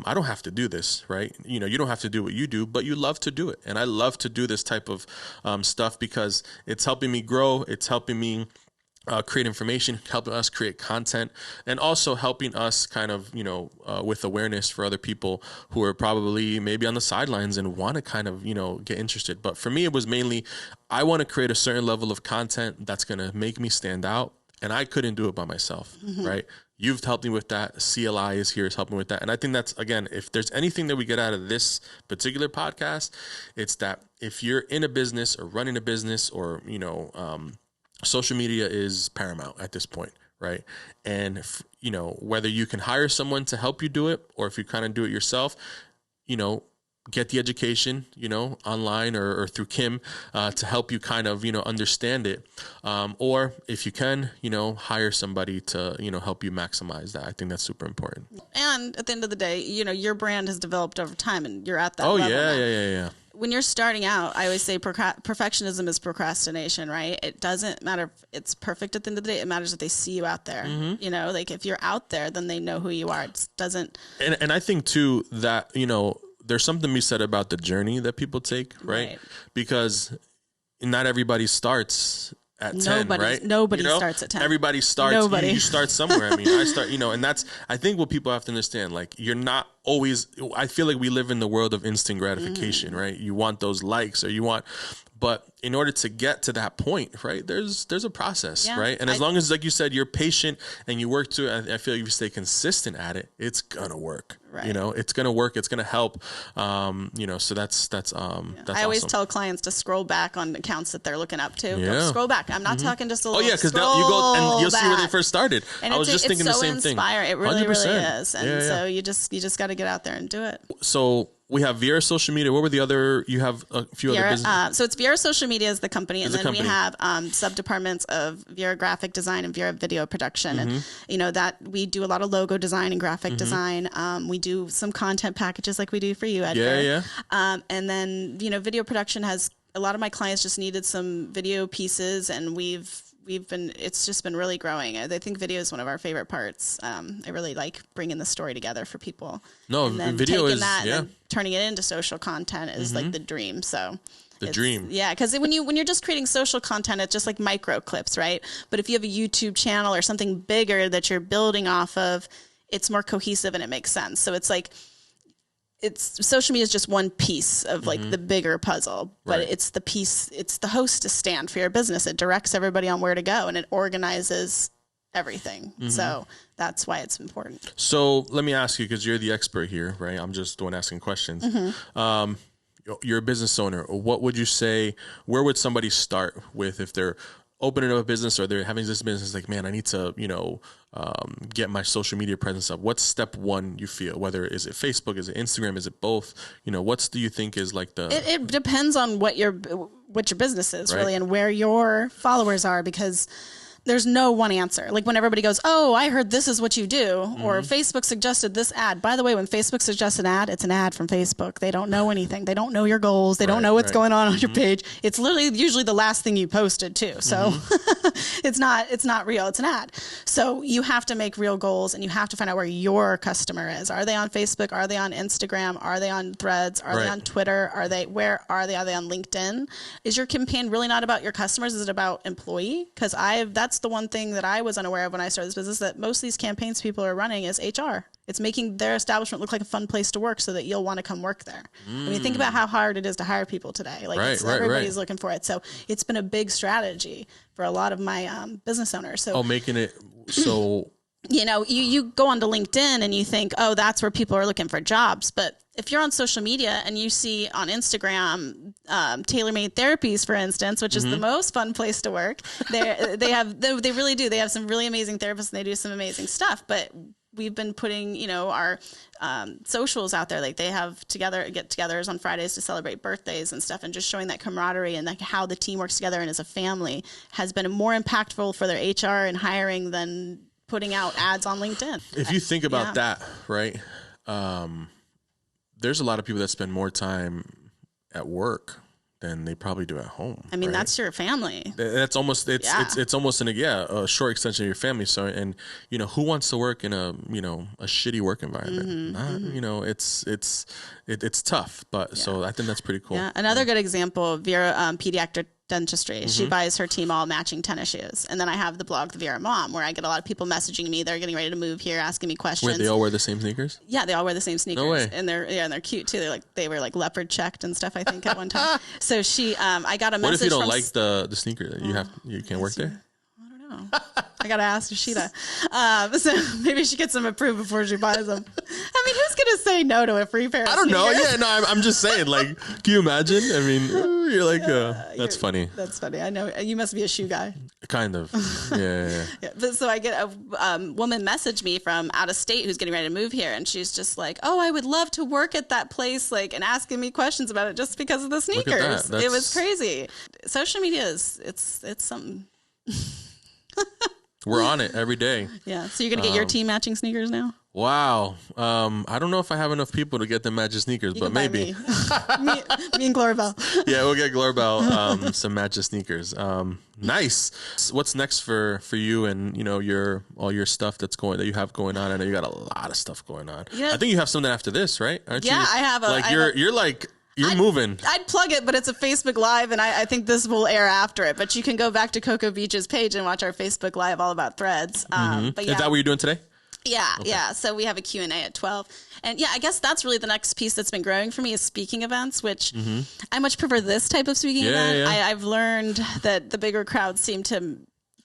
I don't have to do this, right? You don't have to do what you do, but you love to do it. And I love to do this type of stuff because it's helping me grow. It's helping me create information, helping us create content, and also helping us kind of, with awareness for other people who are probably maybe on the sidelines and want to kind of, get interested. But for me, it was mainly, I want to create a certain level of content that's going to make me stand out. And I couldn't do it by myself, right? You've helped me with that. CLI is here, is helping with that. And I think that's, again, if there's anything that we get out of this particular podcast, it's that if you're in a business or running a business or, social media is paramount at this point, right? And, whether you can hire someone to help you do it or if you kind of do it yourself, get the education, online or through Kim to help you kind of, understand it. Or if you can, hire somebody to, help you maximize that. I think that's super important. And at the end of the day, your brand has developed over time and you're at that level now. Yeah. When you're starting out, I always say perfectionism is procrastination, right? It doesn't matter if it's perfect at the end of the day. It matters that they see you out there. Like, if you're out there, then they know who you are. It doesn't. And I think too that, there's something to be said about the journey that people take, right? Because not everybody starts at 10, right? Nobody starts at 10. Everybody starts, you start somewhere. I mean, I start, and that's, I think what people have to understand, like, you're not always, I feel like we live in the world of instant gratification, right? You want those likes but in order to get to that point, right, there's a process, right? And as long as, like you said, you're patient and you work to it, I feel like if you stay consistent at it, it's gonna work. Right. It's gonna work. It's gonna help. So that's I always tell clients to scroll back on accounts that they're looking up to. Yeah. Scroll back. I'm not talking just a little. Oh yeah, because you go and you'll see where they first started. And I was just thinking the same inspiring. thing. It really, 100%. really is. And so you just got to get out there and do it. So we have Viera Social Media. What were the other? You have a few other businesses. So it's Viera Social Media is the company, and then we have sub-departments of Viera Graphic Design and Viera Video Production. And that we do a lot of logo design and graphic design. We do some content packages like we do for you, Edgar. Yeah. And then video production has a lot of my clients just needed some video pieces, and it's just been really growing. I think video is one of our favorite parts. I really like bringing the story together for people. No, and then video is that and then turning it into social content is like the dream. So the dream. Yeah, because when you're just creating social content, it's just like micro clips, right? But if you have a YouTube channel or something bigger that you're building off of, it's more cohesive and it makes sense. So it's like social media is just one piece of like the bigger puzzle, but it's the hostess stand for your business. It directs everybody on where to go and it organizes everything. So that's why it's important. So let me ask you, because you're the expert here, right? I'm just the one asking questions. You're a business owner. What would you say, where would somebody start with if they're opening up a business or they're having this business, like, man, I need to, get my social media presence up. What's step one you feel? Whether is it Facebook, is it Instagram, is it both? Do you think is like the? It depends on what your business is, right. really, and where your followers are, because there's no one answer. Like when everybody goes, oh, I heard this is what you do, or Facebook suggested this ad. By the way, when Facebook suggests an ad, it's an ad from Facebook. They don't know anything. They don't know your goals. They don't know what's going on your page. It's literally usually the last thing you posted too. So it's not real. It's an ad. So you have to make real goals, and you have to find out where your customer is. Are they on Facebook? Are they on Instagram? Are they on Threads? Are they on Twitter? Where are they? Are they on LinkedIn? Is your campaign really not about your customers? Is it about employee? Because that's the one thing that I was unaware of when I started this business, that most of these campaigns people are running is HR. It's making their establishment look like a fun place to work so that you'll want to come work there. I mean, think about how hard it is to hire people today. Like everybody's looking for it. So it's been a big strategy for a lot of my business owners. So making it so... you go onto LinkedIn and you think, oh, that's where people are looking for jobs. But if you're on social media and you see on Instagram, tailor-made therapies, for instance, which is the most fun place to work, they really do. They have some really amazing therapists and they do some amazing stuff. But we've been putting, our socials out there. Like they have get-togethers on Fridays to celebrate birthdays and stuff, and just showing that camaraderie and like how the team works together and as a family has been more impactful for their HR and hiring than putting out ads on LinkedIn. If you think about that, right? There's a lot of people that spend more time at work than they probably do at home. I mean, right? That's your family. That's almost it's almost a short extension of your family. So, and who wants to work in a shitty work environment? It's tough, but so I think that's pretty cool. Yeah. Another good example, Viera, pediatric dentistry. She buys her team all matching tennis shoes. And then I have the blog, The Viera Mom, where I get a lot of people messaging me. They're getting ready to move here, asking me questions. Wait, they all wear the same sneakers? Yeah, they all wear the same sneakers. No way. And they're cute too. They were like leopard checked and stuff, I think, at one time. So I got a message. What if you don't like the sneaker that you can't work there? I gotta ask Rashida. So maybe she gets them approved before she buys them. I mean, who's gonna say no to a free pair of sneakers? I don't know. Yeah, no, I'm just saying. Like, can you imagine? I mean, you're like, that's funny. That's funny. I know you must be a shoe guy. Kind of. Yeah. But so I get a woman message me from out of state who's getting ready to move here, and she's just like, "Oh, I would love to work at that place," like, and asking me questions about it just because of the sneakers. It was crazy. Social media it's something. We're on it every day. Yeah. So you're going to get your team matching sneakers now? Wow. I don't know if I have enough people to get them matching sneakers, but maybe. me and Glorabelle. Yeah, we'll get Glorabelle some matching sneakers. Nice. What's next for you and all your stuff that you have going on? I know you got a lot of stuff going on. Yeah. I think you have something after this, right? Aren't you? Yeah, I have. You're moving. I'd plug it, but it's a Facebook Live, and I think this will air after it. But you can go back to Cocoa Beach's page and watch our Facebook Live all about threads. But yeah. Is that what you're doing today? Yeah, okay. Yeah. So we have a Q&A at 12. And yeah, I guess that's really the next piece that's been growing for me is speaking events, which I much prefer this type of speaking event. Yeah. I've learned that the bigger crowds seem to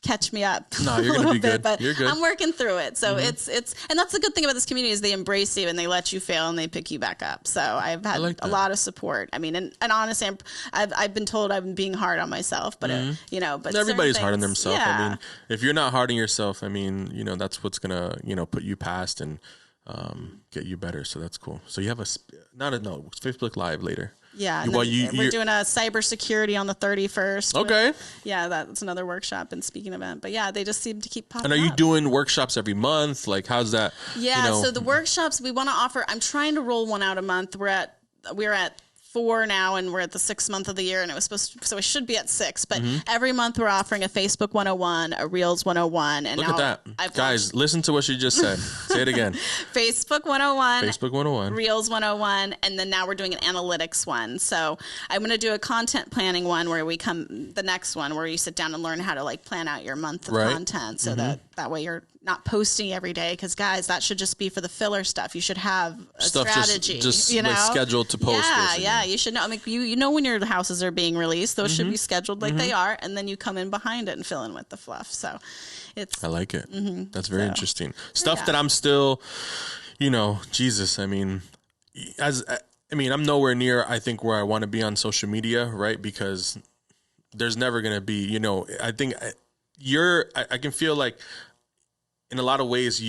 catch me up no, you're a little be bit, good. But you're good. I'm working through it. So it's, and that's the good thing about this community is they embrace you and they let you fail and they pick you back up. So I've had a lot of support. I mean, and honestly, I've been told I'm being hard on myself, but but everybody's hard on themselves. Yeah. I mean, if you're not hard on yourself, I mean, that's what's going to, put you past and get you better. So that's cool. So you have Facebook Live later. Yeah, we're doing a cybersecurity on the 31st. Okay. Yeah, that's another workshop and speaking event. But yeah, they just seem to keep popping up. And are you doing workshops every month? Like, how's that? Yeah, so the workshops we want to offer, I'm trying to roll one out a month. We're at 4 now, and we're at the 6th month of the year, and it was so it should be at 6. But every month we're offering a Facebook 101, a Reels 101, and look at that, guys. Listen to what she just said. Say it again. Facebook 101, Facebook 101, Reels 101, and then now we're doing an analytics one. So I'm going to do a content planning one where the next one where you sit down and learn how to plan out your month of content, so that way you're not posting every day, because guys, that should just be for the filler stuff. You should have a strategy, just scheduled to post. Yeah, you should know. I mean, you know when your houses are being released, those should be scheduled like they are, and then you come in behind it and fill in with the fluff. So I like it. That's very interesting stuff that I'm still, Jesus. I mean, I'm nowhere near, I think, where I want to be on social media, right? Because there's never going to be, you know, I think I can feel like in a lot of ways,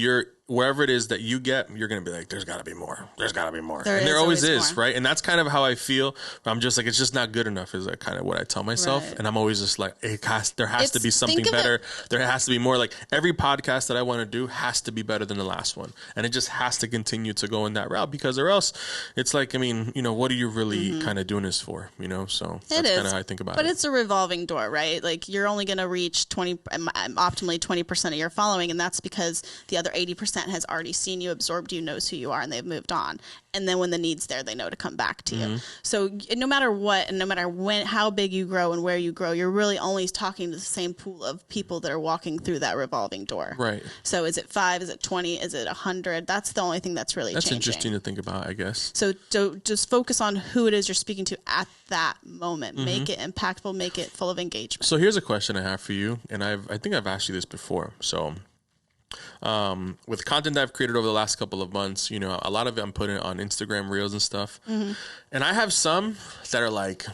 wherever it is that you get, you're going to be like, there's got to be more. There's got to be more. And there always is, right? And that's kind of how I feel. I'm just like, it's just not good enough is kind of what I tell myself. Right. And I'm always just like, there has to be something better. There has to be more. Like every podcast that I want to do has to be better than the last one. And it just has to continue to go in that route because or else it's like, I mean, you know, what are you really kind of doing this for? You know, so that's kind of how I think about it. But it's a revolving door, right? Like you're only going to reach optimally 20% of your following. And that's because the other 80% has already seen you, absorbed you, knows who you are, and they've moved on. And then when the need's there, they know to come back to you. So no matter what, and no matter how big you grow and where you grow, you're really only talking to the same pool of people that are walking through that revolving door. Right. So is it 5? Is it 20? Is it 100? That's the only thing that's really changing. That's interesting to think about, I guess. So just focus on who it is you're speaking to at that moment. Make it impactful. Make it full of engagement. So here's a question I have for you, and I think I've asked you this before. So with content that I've created over the last couple of months, you know, a lot of it I'm putting on Instagram Reels and stuff. And I have some that are like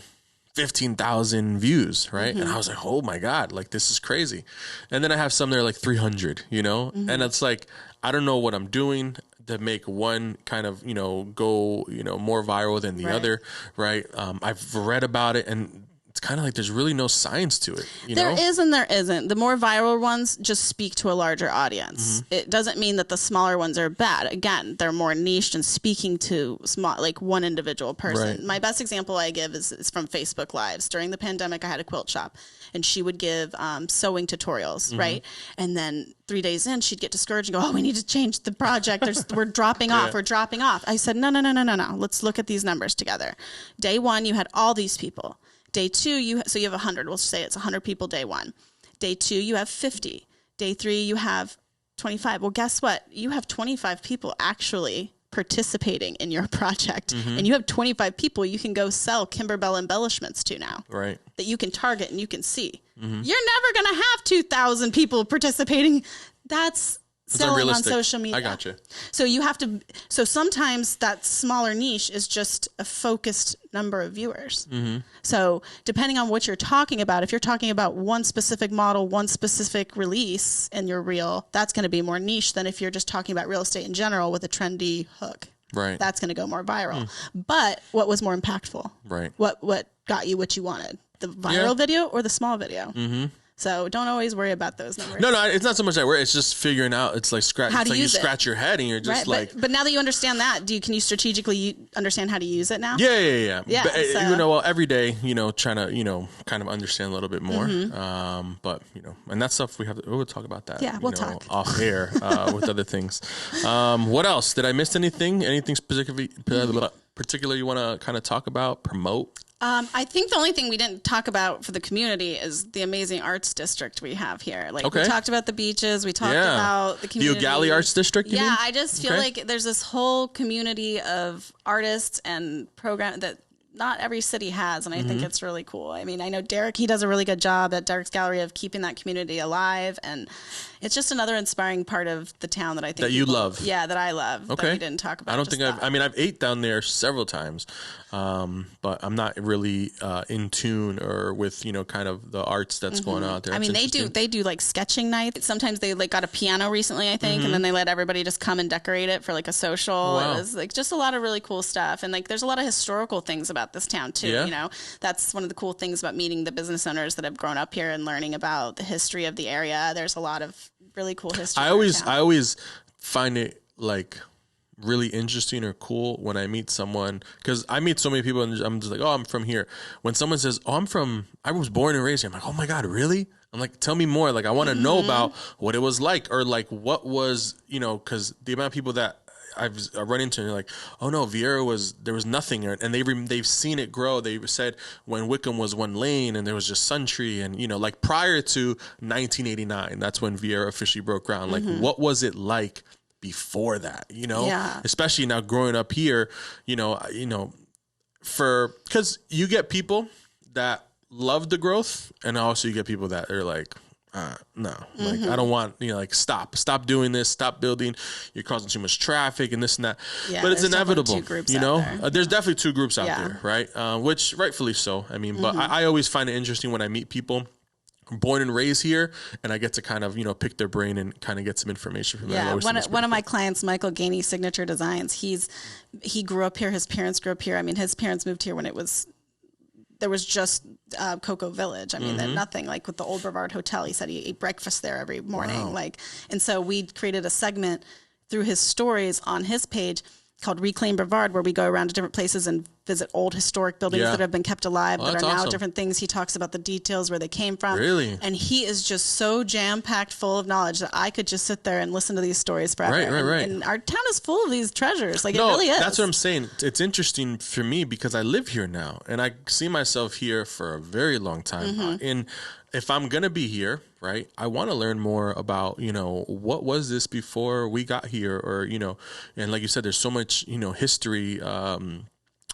15,000 views, right? And I was like, oh my God, like this is crazy. And then I have some that are like 300, you know? And it's like, I don't know what I'm doing to make one kind of, you know, go, you know, more viral than the other, right? I've read about it and it's kind of like there's really no science to it. There is and there isn't. The more viral ones just speak to a larger audience. It doesn't mean that the smaller ones are bad. Again, they're more niched and speaking to like one individual person. Right. My best example I give is from Facebook Lives. During the pandemic, I had a quilt shop and she would give sewing tutorials, right? And then 3 days in, she'd get discouraged and go, oh, we need to change the project. We're dropping off. We're dropping off. I said, no. Let's look at these numbers together. Day 1, you had all these people. Day 2, you have 100. We'll say it's 100 people day 1. Day 2, you have 50. Day 3, you have 25. Well, guess what? You have 25 people actually participating in your project. And you have 25 people you can go sell Kimberbell embellishments to now. Right. That you can target and you can see. You're never going to have 2,000 people participating. That's selling on social media. I gotcha. So so sometimes that smaller niche is just a focused number of viewers. So depending on what you're talking about, if you're talking about one specific model, one specific release in your reel, that's going to be more niche than if you're just talking about real estate in general with a trendy hook. Right. That's going to go more viral. But what was more impactful? Right. What got you what you wanted? The viral video or the small video? So don't always worry about those numbers. No, it's not so much that worry. It's just figuring out. It's like you scratch your head and you're just But now that you understand that, can you strategically understand how to use it now? Yeah. But, you know, well, every day, you know, trying to, you know, kind of understand a little bit more. But you know, and that stuff we'll talk about that. Yeah, we'll talk off air with other things. What else? Did I miss anything? Anything particular you want to kind of talk about, promote? I think the only thing we didn't talk about for the community is the amazing arts district we have here. Like we talked about the beaches, we talked about the community. The Ugali Arts District, you mean? I just feel like there's this whole community of artists and program that not every city has, and I think it's really cool. I mean, I know Derek, he does a really good job at Derek's Gallery of keeping that community alive, and it's just another inspiring part of the town that I think that you love. Yeah, that I love. That we didn't talk about. I don't think I've ate down there several times, but I'm not really in tune or with, you know, kind of the arts that's going on out there. I mean, they do like sketching nights. Sometimes they like got a piano recently, I think, and then they let everybody just come and decorate it for like a social. Wow. It was like just a lot of really cool stuff, and like there's a lot of historical things about this town too. You know, that's one of the cool things about meeting the business owners that have grown up here and learning about the history of the area. There's a lot of really cool history. I always find it like really interesting or cool when I meet someone, because I meet so many people and I'm just like, oh, I'm from here. When someone says, oh, I was born and raised here, I'm like, oh my God, really? I'm like, tell me more. Like, I want to know about what it was like, or like what was, you know, because the amount of people that I've run into, and they're like, oh no, Viera there was nothing, and they've seen it grow. They said when Wickham was one lane and there was just Suntree, and you know, like prior to 1989, that's when Viera officially broke ground. Like, what was it like before that? You know, especially now growing up here, you know, because you get people that love the growth, and also you get people that are like, no, like I don't want, like stop doing this, stop building. You're causing too much traffic and this and that. Yeah, but it's there's inevitable, definitely 2 groups out there. There's definitely 2 groups out Yeah. there, right? Which rightfully so. I mean, but I always find it interesting when I meet people born and raised here, and I get to kind of, pick their brain and kind of get some information from them. Yeah, one of my clients, Michael Gainey, Signature Designs, he grew up here. His parents grew up here. I mean, his parents moved here when there was just Cocoa Village. I mean, nothing like with the old Brevard Hotel. He said he ate breakfast there every morning. Wow. And so we created a segment through his stories on his page called Reclaim Brevard, where we go around to different places and visit old historic buildings that have been kept alive, that are now awesome. different things. He talks about the details, where they came from. Really? And he is just so jam-packed full of knowledge that I could just sit there and listen to these stories forever. Right. And our town is full of these treasures. Like, it really is. That's what I'm saying. It's interesting for me because I live here now, and I see myself here for a very long time. And if I'm going to be here, right, I want to learn more about, what was this before we got here, or, and like you said, there's so much, history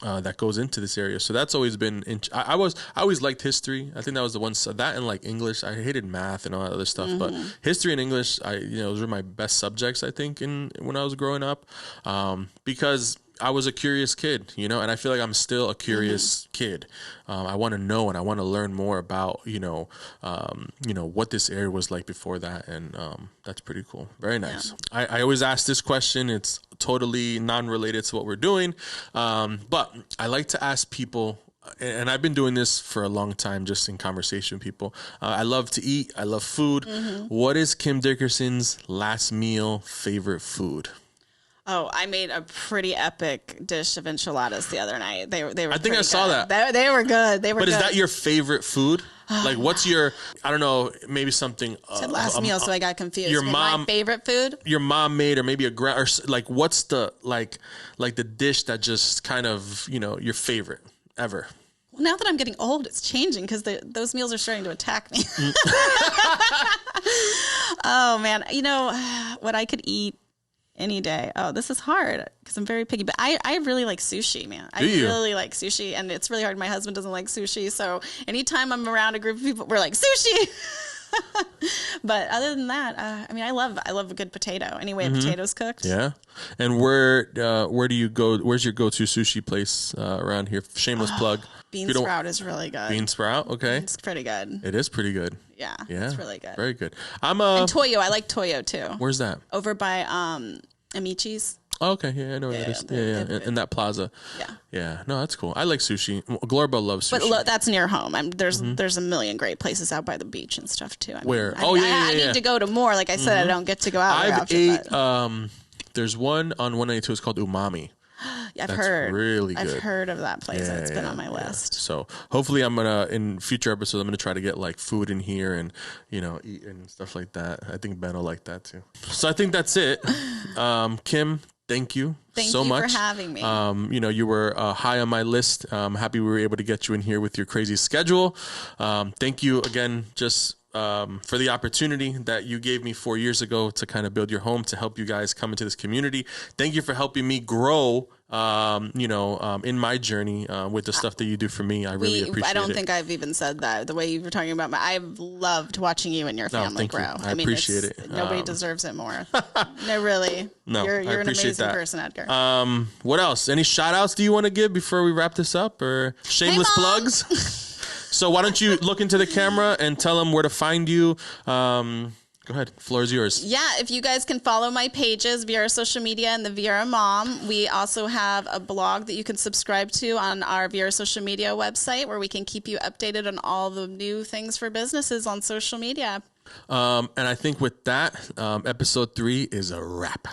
that goes into this area. So that's always been, I always liked history. I think that was the one, that and like English. I hated math and all that other stuff, but history and English, those were my best subjects, I think, when I was growing up, because I was a curious kid, and I feel like I'm still a curious kid. I want to know and I want to learn more about, what this area was like before that. And that's pretty cool. Very nice. Yeah. I always ask this question. It's totally non-related to what we're doing. But I like to ask people, and I've been doing this for a long time, just in conversation with people. I love to eat. I love food. What is Kim Dickerson's last meal favorite food? Oh, I made a pretty epic dish of enchiladas the other night. They were. I think I saw that. They were good. They were. But good. Is that your favorite food? Like, what's your? I don't know. Maybe something. Said last meal, so I got confused. Your mom. My favorite food. Your mom made, or maybe a or like, what's the like the dish that just kind of your favorite ever? Well, now that I'm getting old, it's changing because those meals are starting to attack me. Oh man, what I could eat any day. Oh, this is hard because I'm very picky, but I really like sushi, man. I really like sushi, and it's really hard. My husband doesn't like sushi, so anytime I'm around a group of people, we're like sushi. But other than that, I love a good potato. Any way a potato's cooked. Yeah. And where do you go? Where's your go-to sushi place around here? Shameless plug. Bean Sprout is really good. Bean Sprout, okay. It's pretty good. It is pretty good. Yeah. Yeah. It's really good. Very good. And Toyo. I like Toyo too. Where's that? Over by Amici's. Oh, okay. Yeah, I know where that is. Yeah. In that plaza. Yeah. Yeah. No, that's cool. I like sushi. Glorbo loves sushi. But that's near home. There's a million great places out by the beach and stuff too. Where? I need to go to more. Like I said, I don't get to go out. I've ate. There's one on 192. It's called Umami. Yeah, That's really good. I've heard of that place. It's been on my list. So hopefully I'm going to, in future episodes, I'm going to try to get like food in here and, eat and stuff like that. I think Ben will like that too. So I think that's it. Kim, thank you so much. Thank you for having me. You were high on my list. I'm happy we were able to get you in here with your crazy schedule. Thank you again, just for the opportunity that you gave me 4 years ago to kind of build your home, to help you guys come into this community. Thank you for helping me grow, in my journey with the stuff that you do for me. I really appreciate it. I don't think I've even said that. The way you were talking about I've loved watching you and your family grow. I appreciate it. Nobody deserves it more. No, really. No, you're an amazing person, Edgar. What else? Any shout outs do you want to give before we wrap this up, or shameless plugs? So why don't you look into the camera and tell them where to find you? Go ahead. Floor is yours. Yeah, if you guys can follow my pages, Viera Social Media and the Viera Mom. We also have a blog that you can subscribe to on our Viera Social Media website, where we can keep you updated on all the new things for businesses on social media. And I think with that, episode 3 is a wrap.